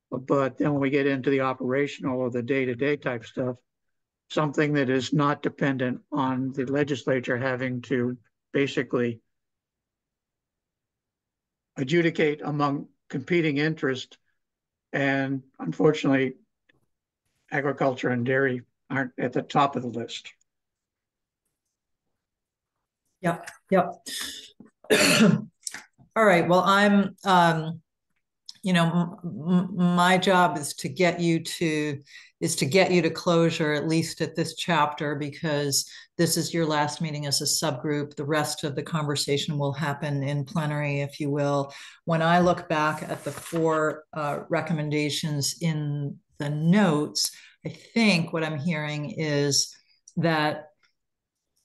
But then when we get into the operational or the day-to-day type stuff, something that is not dependent on the legislature having to basically adjudicate among competing interests. And unfortunately, agriculture and dairy aren't at the top of the list. Yep. All right. Well, I'm, my job is to get you to closure, at least at this chapter, because this is your last meeting as a subgroup. The rest of the conversation will happen in plenary, if you will. When I look back at the 4 recommendations in the notes, I think what I'm hearing is that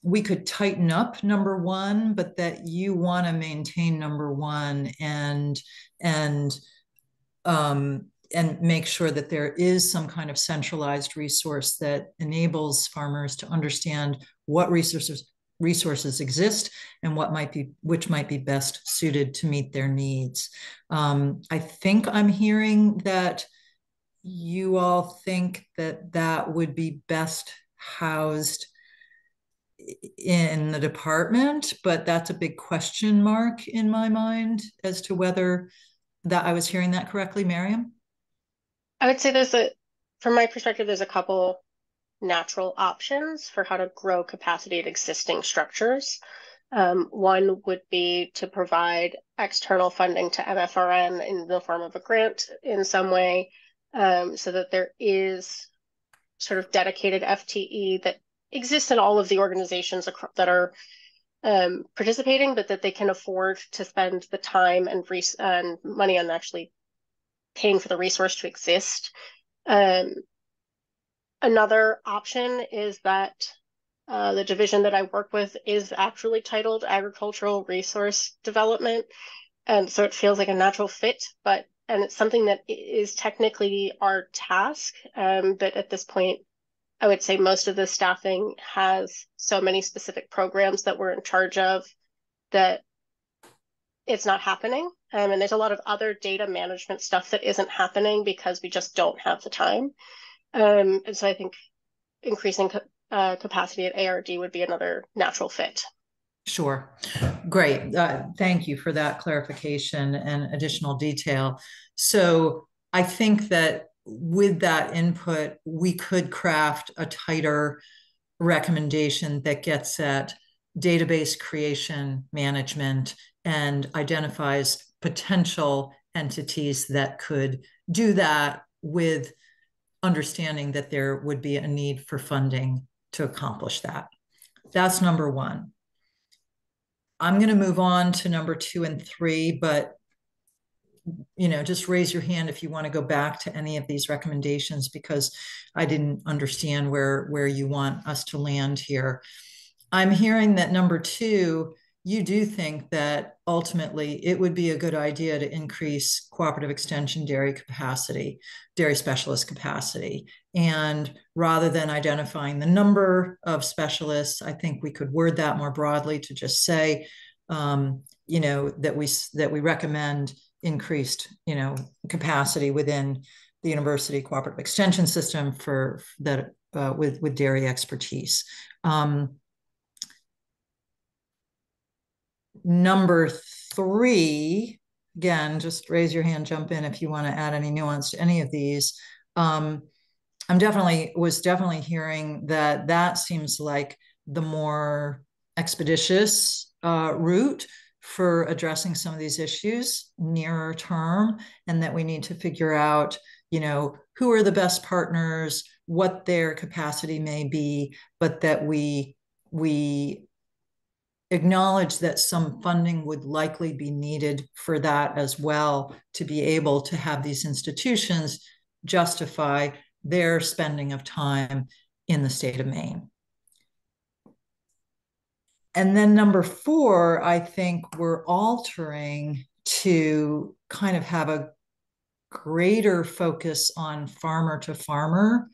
we could tighten up number 1, but that you want to maintain number 1 and make sure that there is some kind of centralized resource that enables farmers to understand what resources exist and which might be best suited to meet their needs. I think I'm hearing that you all think that would be best housed in the department, but that's a big question mark in my mind as to whether that I was hearing that correctly, Miriam? I would say from my perspective, there's a couple natural options for how to grow capacity at existing structures. One would be to provide external funding to MFRN in the form of a grant in some way, so that there is sort of dedicated FTE that exists in all of the organizations that are participating, but that they can afford to spend the time and money on actually paying for the resource to exist. Another option is that the division that I work with is actually titled Agricultural Resource Development. And so it feels like a natural fit, and it's something that is technically our task. But at this point, I would say most of the staffing has so many specific programs that we're in charge of that it's not happening. And there's a lot of other data management stuff that isn't happening because we just don't have the time. And so I think increasing capacity at ARD would be another natural fit. Sure. Great. Thank you for that clarification and additional detail. So I think that with that input, we could craft a tighter recommendation that gets at database creation management and identifies potential entities that could do that, with understanding that there would be a need for funding to accomplish that. That's number 1. I'm going to move on to number 2 and 3, but just raise your hand if you want to go back to any of these recommendations, because I didn't understand where you want us to land here. I'm hearing that number 2, you do think that ultimately it would be a good idea to increase cooperative extension dairy specialist capacity. And rather than identifying the number of specialists, I think we could word that more broadly to just say, that we recommend increased, capacity within the university cooperative extension system for that with dairy expertise. number 3, again, just raise your hand, jump in if you want to add any nuance to any of these. Was definitely hearing that seems like the more expeditious route for addressing some of these issues nearer term, and that we need to figure out, who are the best partners, what their capacity may be, but that we acknowledge that some funding would likely be needed for that as well, to be able to have these institutions justify their spending of time in the state of Maine. And then number 4, I think we're altering to kind of have a greater focus on farmer to farmer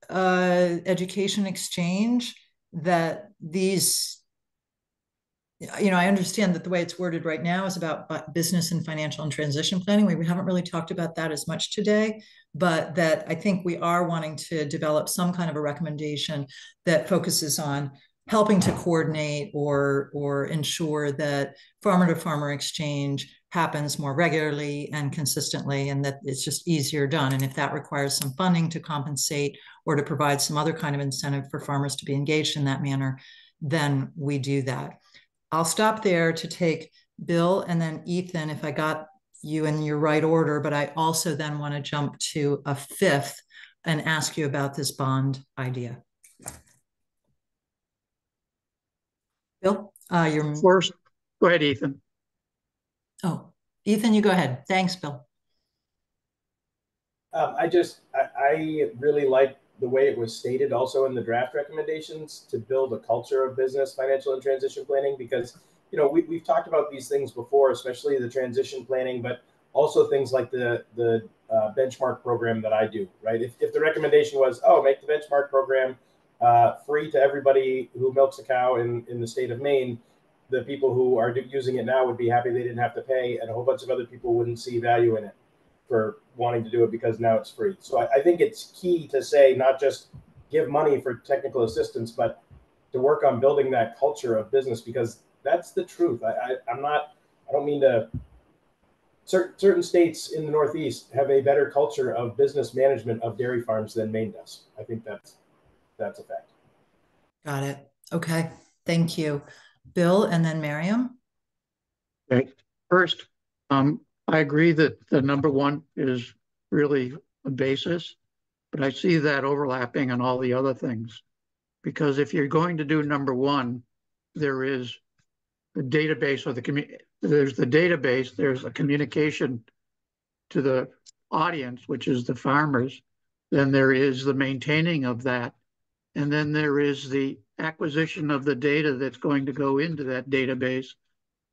education exchange, that these, I understand that the way it's worded right now is about business and financial and transition planning. We haven't really talked about that as much today, but that I think we are wanting to develop some kind of a recommendation that focuses on helping to coordinate or ensure that farmer to farmer exchange happens more regularly and consistently, and that it's just easier done. And if that requires some funding to compensate or to provide some other kind of incentive for farmers to be engaged in that manner, then we do that. I'll stop there to take Bill and then Ethan, if I got you in your right order, but I also then want to jump to a 5th and ask you about this bond idea. Bill, you're first. Go ahead, Ethan. Oh, Ethan, you go ahead. Thanks, Bill. I really like the way it was stated also in the draft recommendations to build a culture of business, financial, and transition planning, because, we've talked about these things before, especially the transition planning, but also things like the benchmark program that I do, right? If the recommendation was, make the benchmark program free to everybody who milks a cow in the state of Maine, the people who are using it now would be happy they didn't have to pay, and a whole bunch of other people wouldn't see value in it for wanting to do it because now it's free. So I think it's key to say, not just give money for technical assistance, but to work on building that culture of business, because that's the truth. I don't mean to, certain states in the Northeast have a better culture of business management of dairy farms than Maine does. I think that's a fact. Got it. Okay. Thank you. Bill, and then Miriam. Okay. First, I agree that the number 1 is really a basis, but I see that overlapping on all the other things. Because if you're going to do number 1, there is the database, or there's the database, there's a communication to the audience, which is the farmers, then there is the maintaining of that, and then there is the acquisition of the data that's going to go into that database,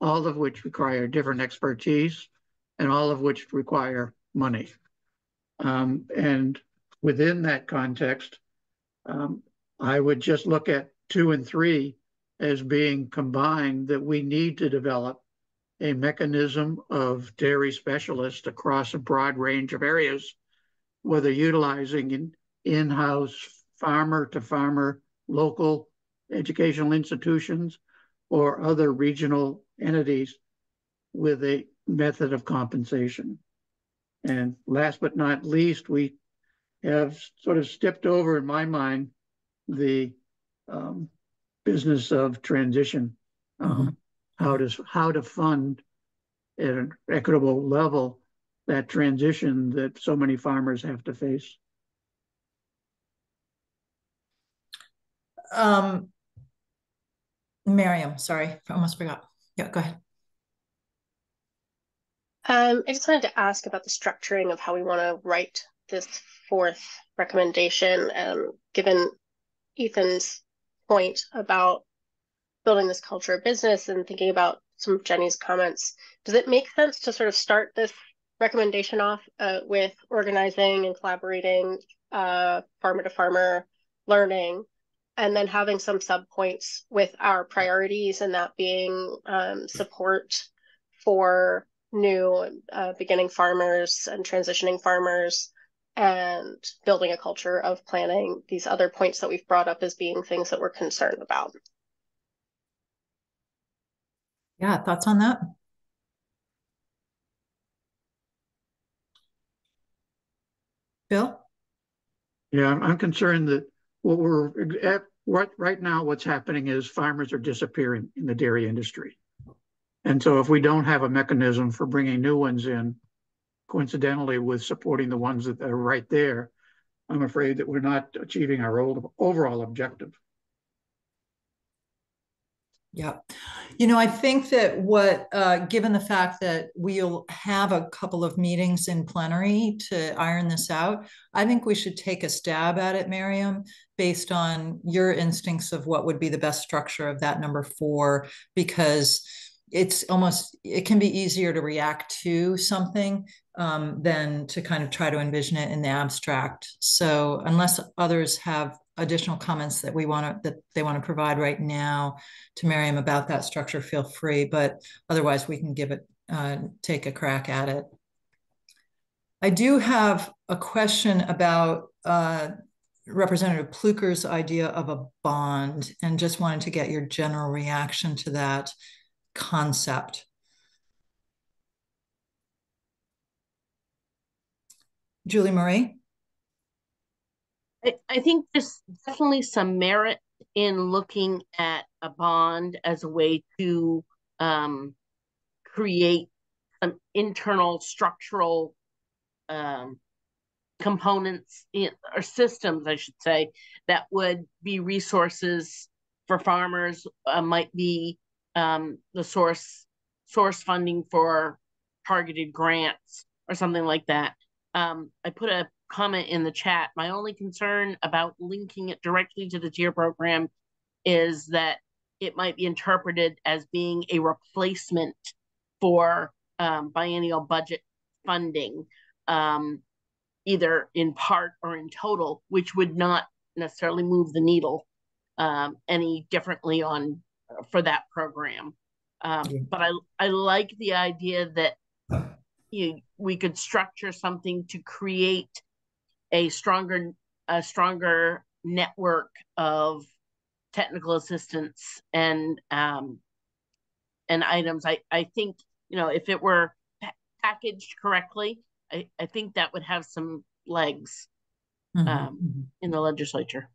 all of which require different expertise and all of which require money. And within that context, I would just look at 2 and 3 as being combined, that we need to develop a mechanism of dairy specialists across a broad range of areas, whether utilizing in-house farmer to farmer local educational institutions or other regional entities with a method of compensation. And last but not least, we have sort of stepped over, in my mind, the business of transition, how to fund at an equitable level that transition that so many farmers have to face. Miriam, sorry, I almost forgot. Yeah, go ahead. I just wanted to ask about the structuring of how we want to write this 4th recommendation. Given Ethan's point about building this culture of business and thinking about some of Jenny's comments, does it make sense to sort of start this recommendation off with organizing and collaborating farmer to farmer learning, and then having some subpoints with our priorities, and that being support for new beginning farmers and transitioning farmers, and building a culture of planning these other points that we've brought up as being things that we're concerned about? Yeah, thoughts on that? Bill? Yeah, I'm concerned that what we're at right now, what's happening is farmers are disappearing in the dairy industry. And so if we don't have a mechanism for bringing new ones in, coincidentally with supporting the ones that are right there, I'm afraid that we're not achieving our overall objective. Yeah. You know, I think that given the fact that we'll have a couple of meetings in plenary to iron this out, I think we should take a stab at it, Miriam, based on your instincts of what would be the best structure of that number 4, because it can be easier to react to something than to kind of try to envision it in the abstract. So unless others have additional comments that they want to provide right now to Miriam about that structure, feel free, but otherwise we can take a crack at it. I do have a question about Representative Pluker's idea of a bond, and just wanted to get your general reaction to that concept. Julie Marie? I think there's definitely some merit in looking at a bond as a way to create some internal structural components or systems, I should say, that would be resources for farmers, might be the source funding for targeted grants or something like that. I put a comment in the chat. My only concern about linking it directly to the tier program is that it might be interpreted as being a replacement for biennial budget funding, either in part or in total, which would not necessarily move the needle any differently for that program. But I like the idea that we could structure something to create a stronger network of technical assistance and items. I think, if it were packaged correctly, I think that would have some legs in the legislature.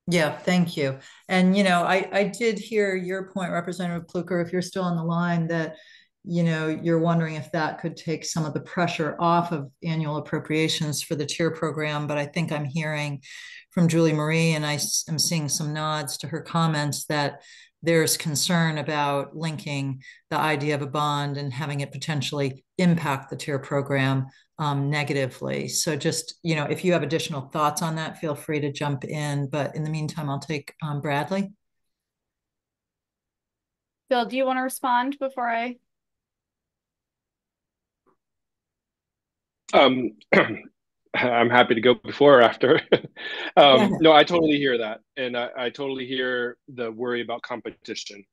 Yeah, thank you. And, I did hear your point, Representative Pluker, if you're still on the line, that, you're wondering if that could take some of the pressure off of annual appropriations for the tier program. But I think I'm hearing from Julie Marie, and I am seeing some nods to her comments, that there's concern about linking the idea of a bond and having it potentially impact the tier program negatively. So just, if you have additional thoughts on that, feel free to jump in. But in the meantime, I'll take Bradley. Bill, do you want to respond before I? I'm happy to go before or after. No, I totally hear that. And I totally hear the worry about competition.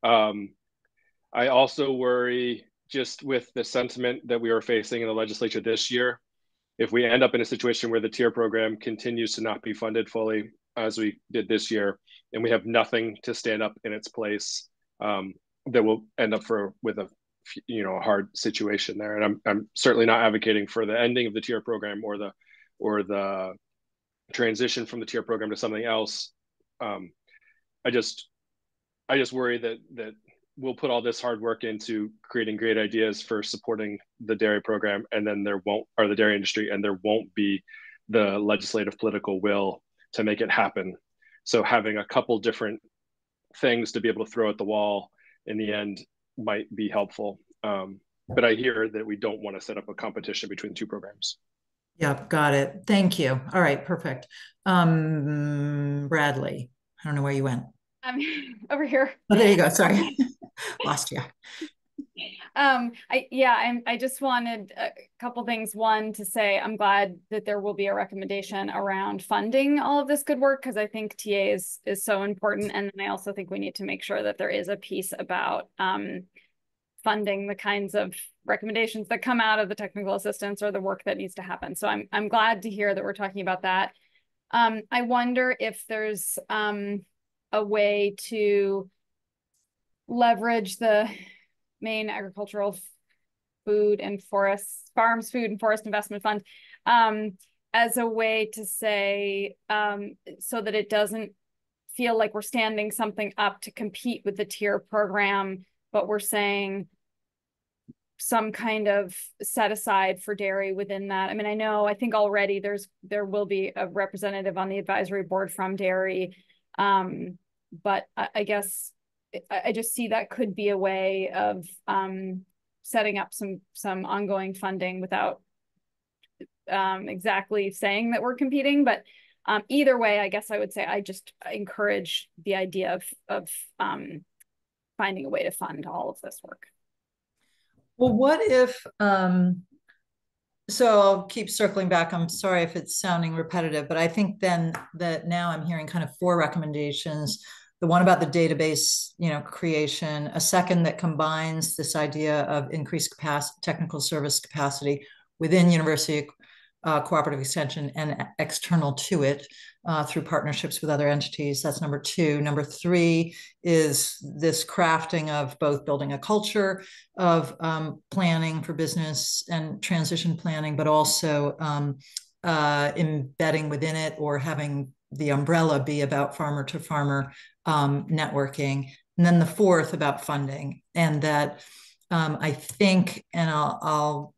I also worry just with the sentiment that we are facing in the legislature this year. If we end up in a situation where the tier program continues to not be funded fully, as we did this year, and we have nothing to stand up in its place, that we'll end up with a hard situation there. And I'm certainly not advocating for the ending of the tier program or the transition from the tier program to something else. I just worry that we'll put all this hard work into creating great ideas for supporting the dairy program, and then the dairy industry, and there won't be the legislative political will to make it happen. So having a couple different things to be able to throw at the wall in the end might be helpful. But I hear that we don't want to set up a competition between the two programs. Yeah, got it. Thank you. All right, perfect. Bradley, I don't know where you went. I'm over here. Oh, there you go. Sorry. Lost you. I just wanted a couple things. One, to say I'm glad that there will be a recommendation around funding all of this good work, because I think TA is so important. And then I also think we need to make sure that there is a piece about funding the kinds of recommendations that come out of the technical assistance or the work that needs to happen. So I'm glad to hear that we're talking about that. I wonder if there's a way to leverage the Maine Agricultural Food and Forest Farms Food and Forest Investment Fund as a way to say so that it doesn't feel like we're standing something up to compete with the tier program, but we're saying some kind of set aside for dairy within that. I mean, I think already there will be a representative on the advisory board from dairy, but I guess I just see that could be a way of setting up some ongoing funding without exactly saying that we're competing. But either way, I guess I would say I just encourage the idea of finding a way to fund all of this work. Well, what if, so I'll keep circling back. I'm sorry if it's sounding repetitive, but I think then that now I'm hearing kind of 4 recommendations. The one about the database, creation, a second that combines this idea of increased capacity, technical service capacity within university cooperative extension and external to it through partnerships with other entities. That's number 2. Number 3 is this crafting of both building a culture of planning for business and transition planning, but also embedding within it or having the umbrella be about farmer to farmer networking. And then the 4th about funding. And that I think, and I'll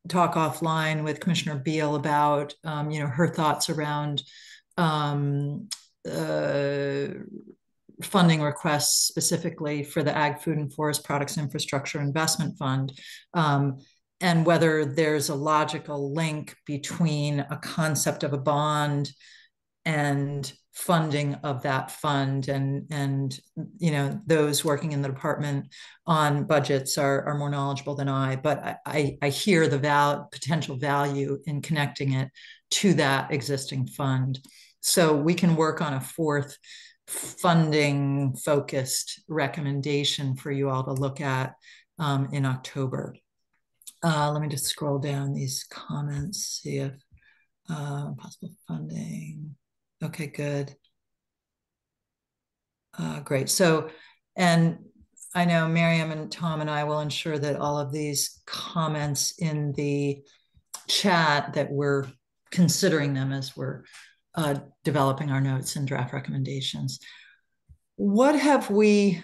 talk offline with Commissioner Beal about her thoughts around funding requests specifically for the Ag, Food, and Forest Products Infrastructure Investment Fund, and whether there's a logical link between a concept of a bond and funding of that fund. And those working in the department on budgets are more knowledgeable than I, but I hear the potential value in connecting it to that existing fund. So we can work on a 4th funding focused recommendation for you all to look at in October. Let me just scroll down these comments, see if possible funding. Okay, good. Great. So, and I know Miriam and Tom and I will ensure that all of these comments in the chat, that we're considering them as we're developing our notes and draft recommendations. What have we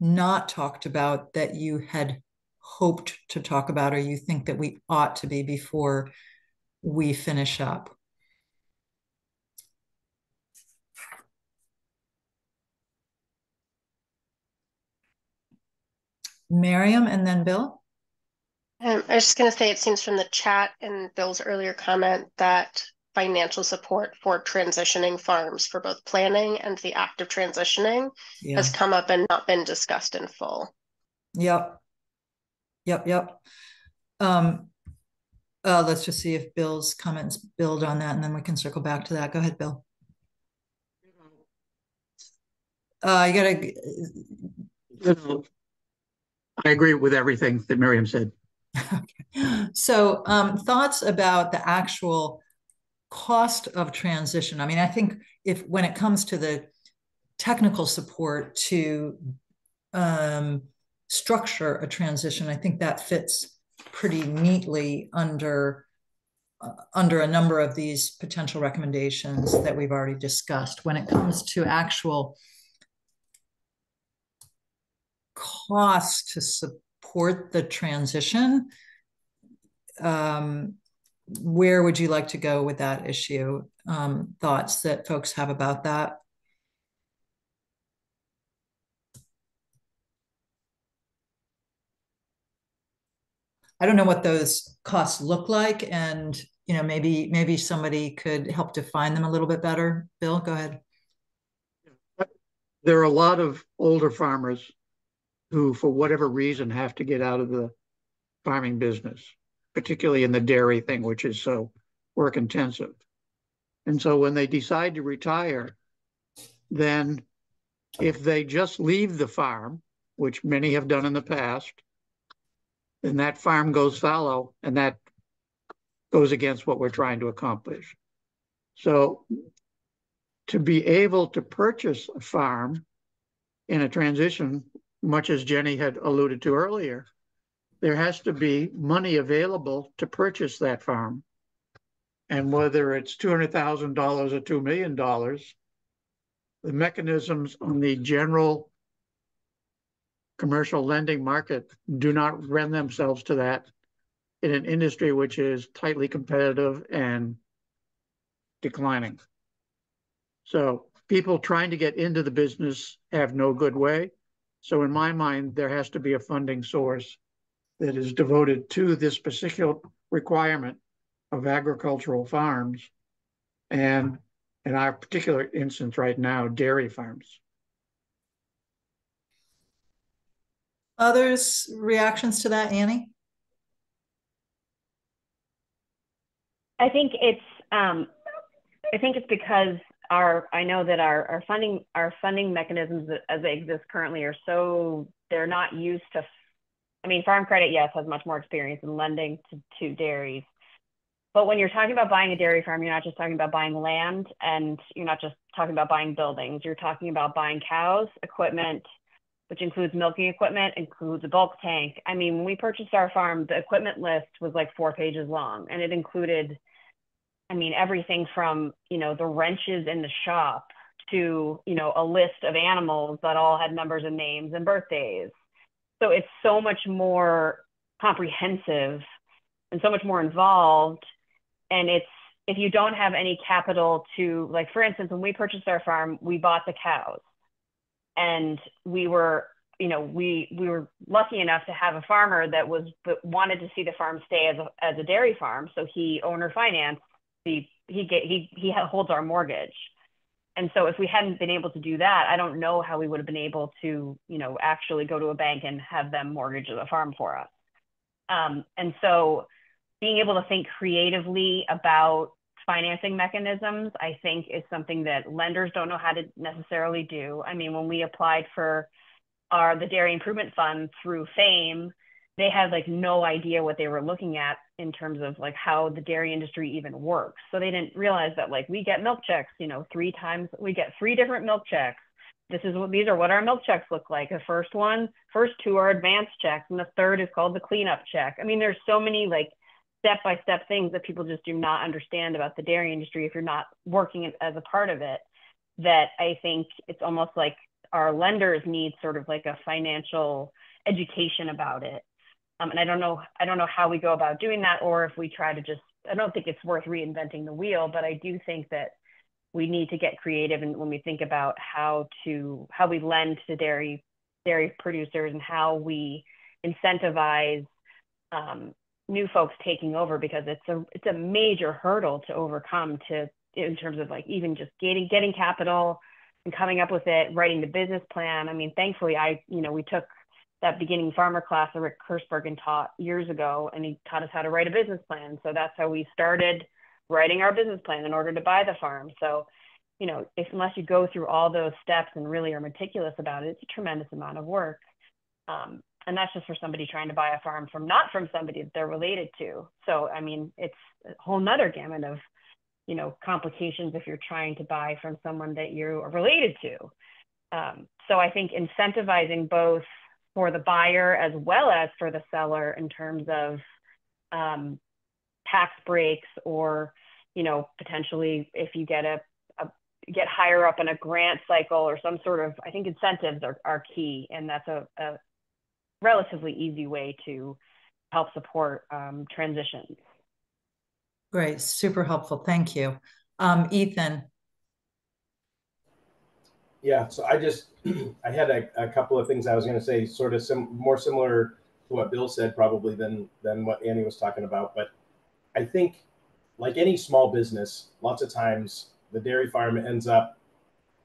not talked about that you had hoped to talk about, or you think that we ought to be before we finish up? Miriam and then Bill. I was just going to say, it seems from the chat and Bill's earlier comment that financial support for transitioning farms for both planning and the act of transitioning has come up and not been discussed in full. Yep. Let's just see if Bill's comments build on that, and then we can circle back to that. Go ahead, Bill. You gotta. I agree with everything that Miriam said. Okay. So thoughts about the actual cost of transition. I mean, I think when it comes to the technical support to structure a transition, I think that fits pretty neatly under a number of these potential recommendations that we've already discussed. When it comes to actual costs to support the transition, where would you like to go with that issue? Thoughts that folks have about that? I don't know what those costs look like, and maybe somebody could help define them a little bit better. Bill, go ahead. There are a lot of older farmers who, for whatever reason, have to get out of the farming business, particularly in the dairy thing, which is so work intensive. And so when they decide to retire, then if they just leave the farm, which many have done in the past, then that farm goes fallow, and that goes against what we're trying to accomplish. So to be able to purchase a farm in a transition much as Jenny had alluded to earlier, there has to be money available to purchase that farm. And whether it's $200,000 or $2 million, the mechanisms on the general commercial lending market do not lend themselves to that in an industry which is tightly competitive and declining. So people trying to get into the business have no good way. So in my mind, there has to be a funding source that is devoted to this particular requirement of agricultural farms, and in our particular instance right now, dairy farms. Others reactions to that, Annie? I think it's because I know that our funding mechanisms as they exist currently are they're not used to. I mean, Farm Credit, yes, has much more experience in lending to dairies. But when you're talking about buying a dairy farm, you're not just talking about buying land, and you're not just talking about buying buildings. You're talking about buying cows, equipment, which includes milking equipment, includes a bulk tank. I mean, when we purchased our farm, the equipment list was like 4 pages long, and it included, I mean, everything from, the wrenches in the shop to, a list of animals that all had numbers and names and birthdays. So it's so much more comprehensive and so much more involved. And if you don't have any capital to, like, for instance, when we purchased our farm, we bought the cows, and we were, we were lucky enough to have a farmer that wanted to see the farm stay as a dairy farm. So he owner financed he holds our mortgage. And so if we hadn't been able to do that, I don't know how we would have been able to, actually go to a bank and have them mortgage the farm for us. And so being able to think creatively about financing mechanisms, I think, is something that lenders don't know how to necessarily do. I mean, when we applied for the Dairy Improvement Fund through FAME, they had like no idea what they were looking at in terms of like how the dairy industry even works. So they didn't realize that like we get milk checks, 3 times, we get 3 different milk checks. These are what our milk checks look like. The first 2 are advanced checks, and the third is called the cleanup check. I mean, there's so many like step-by-step things that people just do not understand about the dairy industry if you're not working as a part of it, that I think it's almost like our lenders need sort of like a financial education about it. And I don't know how we go about doing that, or if we try to I don't think it's worth reinventing the wheel, but I do think that we need to get creative. And when we think about how we lend to dairy producers and how we incentivize new folks taking over, because it's a major hurdle to overcome in terms of like even just getting capital and coming up with it, writing the business plan. I mean, thankfully we took that beginning farmer class that Rick Kirschbergen taught years ago, and he taught us how to write a business plan. So that's how we started writing our business plan in order to buy the farm. So, unless you go through all those steps and really are meticulous about it, it's a tremendous amount of work. And that's just for somebody trying to buy a farm not from somebody that they're related to. So, I mean, it's a whole nother gamut of, complications if you're trying to buy from someone that you're related to. So I think incentivizing both for the buyer as well as for the seller in terms of tax breaks, or, potentially if you get get higher up in a grant cycle or some sort of, I think incentives are key. And that's a relatively easy way to help support transitions. Great, super helpful. Thank you. Ethan. Yeah, so I had a couple of things I was going to say, sort of more similar to what Bill said probably than what Annie was talking about. But I think, like any small business, lots of times the dairy farm ends up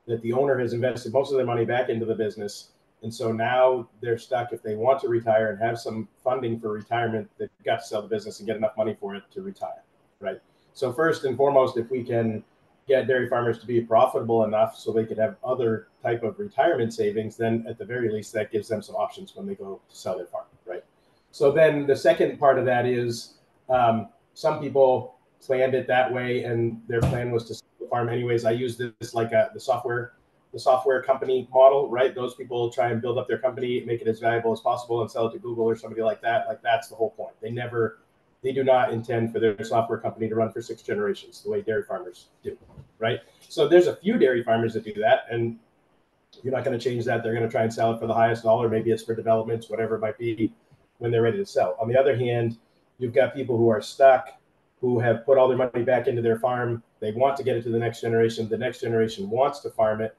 that the owner has invested most of their money back into the business. And so now they're stuck. If they want to retire and have some funding for retirement, they've got to sell the business and get enough money for it to retire, right? So first and foremost, if we can get dairy farmers to be profitable enough so they could have other type of retirement savings, then at the very least that gives them some options when they go to sell their farm, right? So then the second part of that is some people planned it that way and their plan was to sell the farm anyways. I use this like the software the software company model, right? Those people try and build up their company, make it as valuable as possible, and sell it to Google or somebody like that. Like, that's the whole point. They do not intend for their software company to run for 6 generations the way dairy farmers do, right? So there's a few dairy farmers that do that, and you're not going to change that. They're going to try and sell it for the highest dollar. Maybe it's for developments, whatever it might be, when they're ready to sell. On the other hand, you've got people who are stuck, who have put all their money back into their farm. They want to get it to the next generation. The next generation wants to farm it,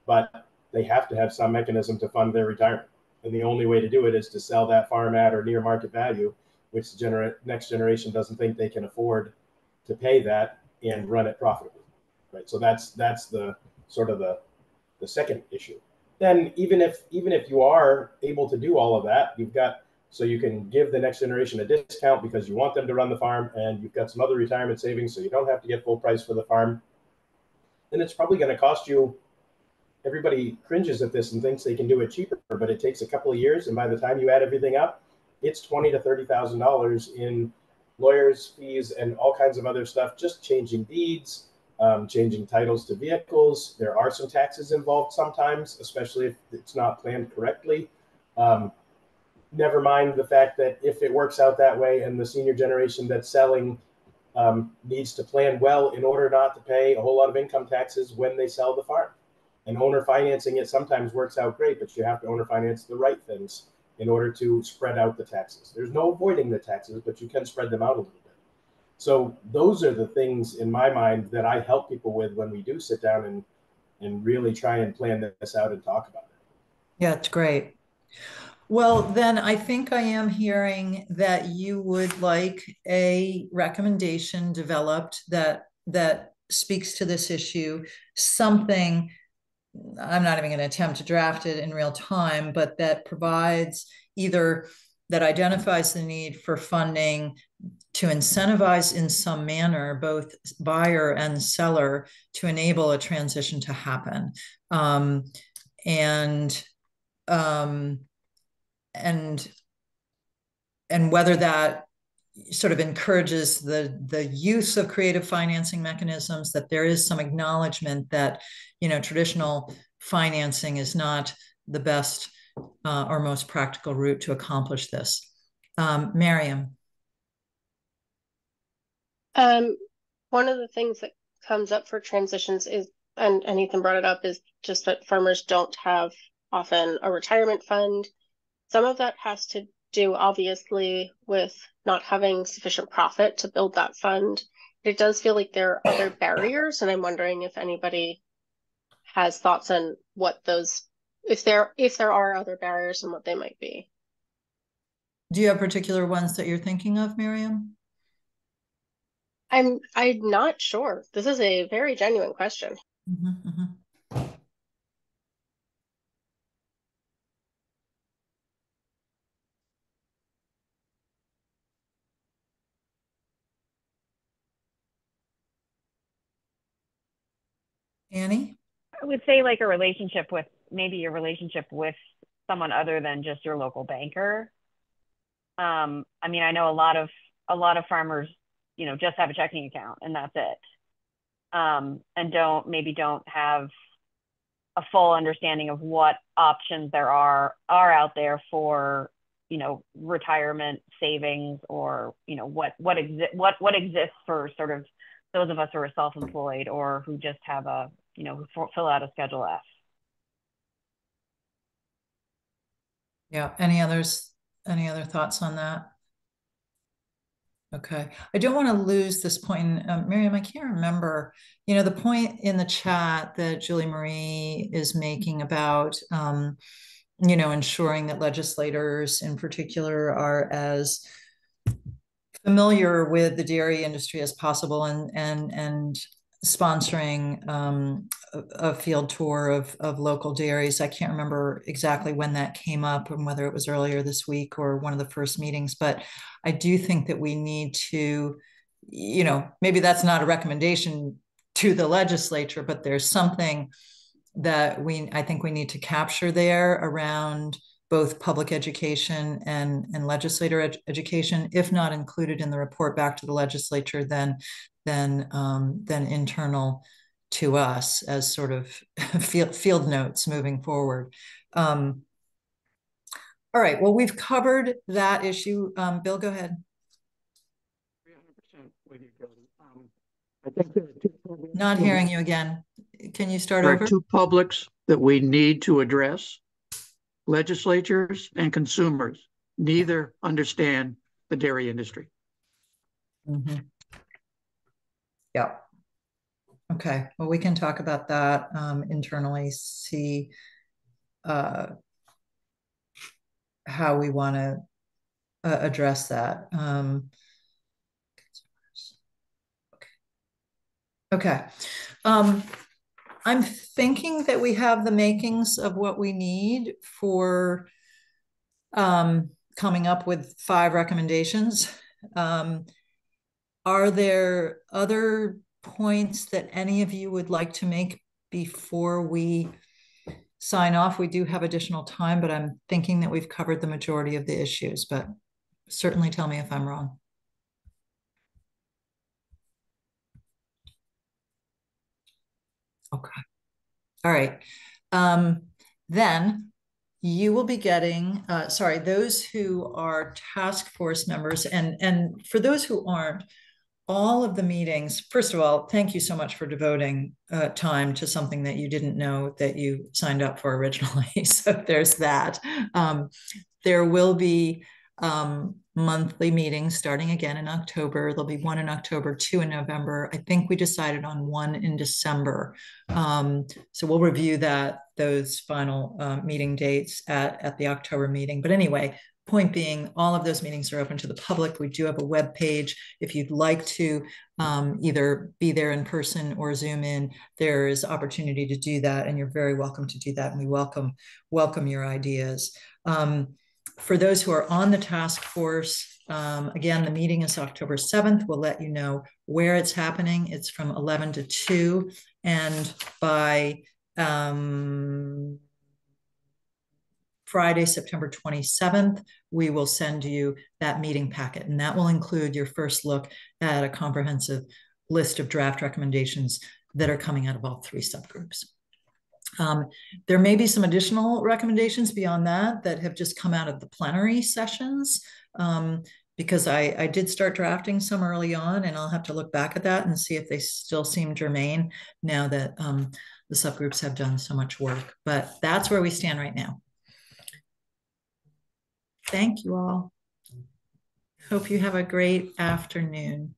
but they have to have some mechanism to fund their retirement. And the only way to do it is to sell that farm at or near market value, which the next generation doesn't think they can afford to pay that and run it profitably, right? So that's the sort of the second issue. Then even if you are able to do all of that, so you can give the next generation a discount because you want them to run the farm, and you've got some other retirement savings, so you don't have to get full price for the farm, then it's probably going to cost you. Everybody cringes at this and thinks they can do it cheaper, but it takes a couple of years, and by the time you add everything up, it's $20,000 to $30,000 in lawyers' fees and all kinds of other stuff, just changing deeds, changing titles to vehicles. There are some taxes involved sometimes, especially if it's not planned correctly. Never mind the fact that if it works out that way and the senior generation that's selling needs to plan well in order not to pay a whole lot of income taxes when they sell the farm. And owner financing it sometimes works out great, but you have to owner finance the right things in order to spread out the taxes. There's no avoiding the taxes, but you can spread them out a little bit. So those are the things in my mind that I help people with when we do sit down and really try and plan this out and talk about it. Yeah, it's great. Well, then I think I am hearing that you would like a recommendation developed that speaks to this issue, something. I'm not even going to attempt to draft it in real time, but that provides either that identifies the need for funding to incentivize in some manner both buyer and seller to enable a transition to happen. And whether that sort of encourages the use of creative financing mechanisms, that there is some acknowledgement that, traditional financing is not the best or most practical route to accomplish this. Miriam. One of the things that comes up for transitions is, and Ethan brought it up, is just that farmers don't have often a retirement fund. Some of that has to do obviously with not having sufficient profit to build that fund. It does feel like there are other barriers, and I'm wondering if anybody has thoughts on what those, if there are other barriers and what they might be. Do you have particular ones that you're thinking of, Miriam? I'm not sure. This is a very genuine question. Mm-hmm, mm-hmm. Annie? I would say like maybe your relationship with someone other than just your local banker. I mean, I know a lot of farmers, just have a checking account and that's it. And don't have a full understanding of what options there are out there for, retirement savings, or, what exists for sort of those of us who are self-employed or who just have who fill out a Schedule F. Yeah. Any other thoughts on that? Okay. I don't want to lose this point. Miriam, I can't remember, the point in the chat that Julie Marie is making about, ensuring that legislators in particular are as familiar with the dairy industry as possible, and sponsoring a field tour of local dairies. I can't remember exactly when that came up and whether it was earlier this week or one of the first meetings, but I do think that we need to, maybe that's not a recommendation to the legislature, but there's something that I think we need to capture there around both public education and legislator education. If not included in the report back to the legislature, then internal to us as sort of field notes moving forward. All right, well, we've covered that issue. Bill, go ahead. 300% with you, Jody. I think there are two publics. Not hearing you again. Can you start There over? are two publics that we need to address: legislatures and consumers. Neither understand the dairy industry. Mm-hmm. Yeah. Okay, well, we can talk about that internally, see how we want to address that. Okay. I'm thinking that we have the makings of what we need for coming up with 5 recommendations. Are there other points that any of you would like to make before we sign off? We do have additional time, but I'm thinking that we've covered the majority of the issues, but certainly tell me if I'm wrong. Okay. All right. Then you will be getting, those who are task force members, and for those who aren't, all of the meetings, first of all, thank you so much for devoting time to something that you didn't know that you signed up for originally. So there's that. There will be monthly meetings starting again in October. There'll be 1 in October, 2 in November. I think we decided on 1 in December. So we'll review those final meeting dates at the October meeting. But anyway, point being, all of those meetings are open to the public. We do have a web page. If you'd like to either be there in person or Zoom in, there is opportunity to do that, and you're very welcome to do that. And we welcome your ideas. For those who are on the task force, again, the meeting is October 7th. We'll let you know where it's happening. It's from 11 to 2. And by Friday, September 27th, we will send you that meeting packet. And that will include your first look at a comprehensive list of draft recommendations that are coming out of all 3 subgroups. There may be some additional recommendations beyond that have just come out of the plenary sessions, because I did start drafting some early on, and I'll have to look back at that and see if they still seem germane now that the subgroups have done so much work. But that's where we stand right now. Thank you all. Hope you have a great afternoon.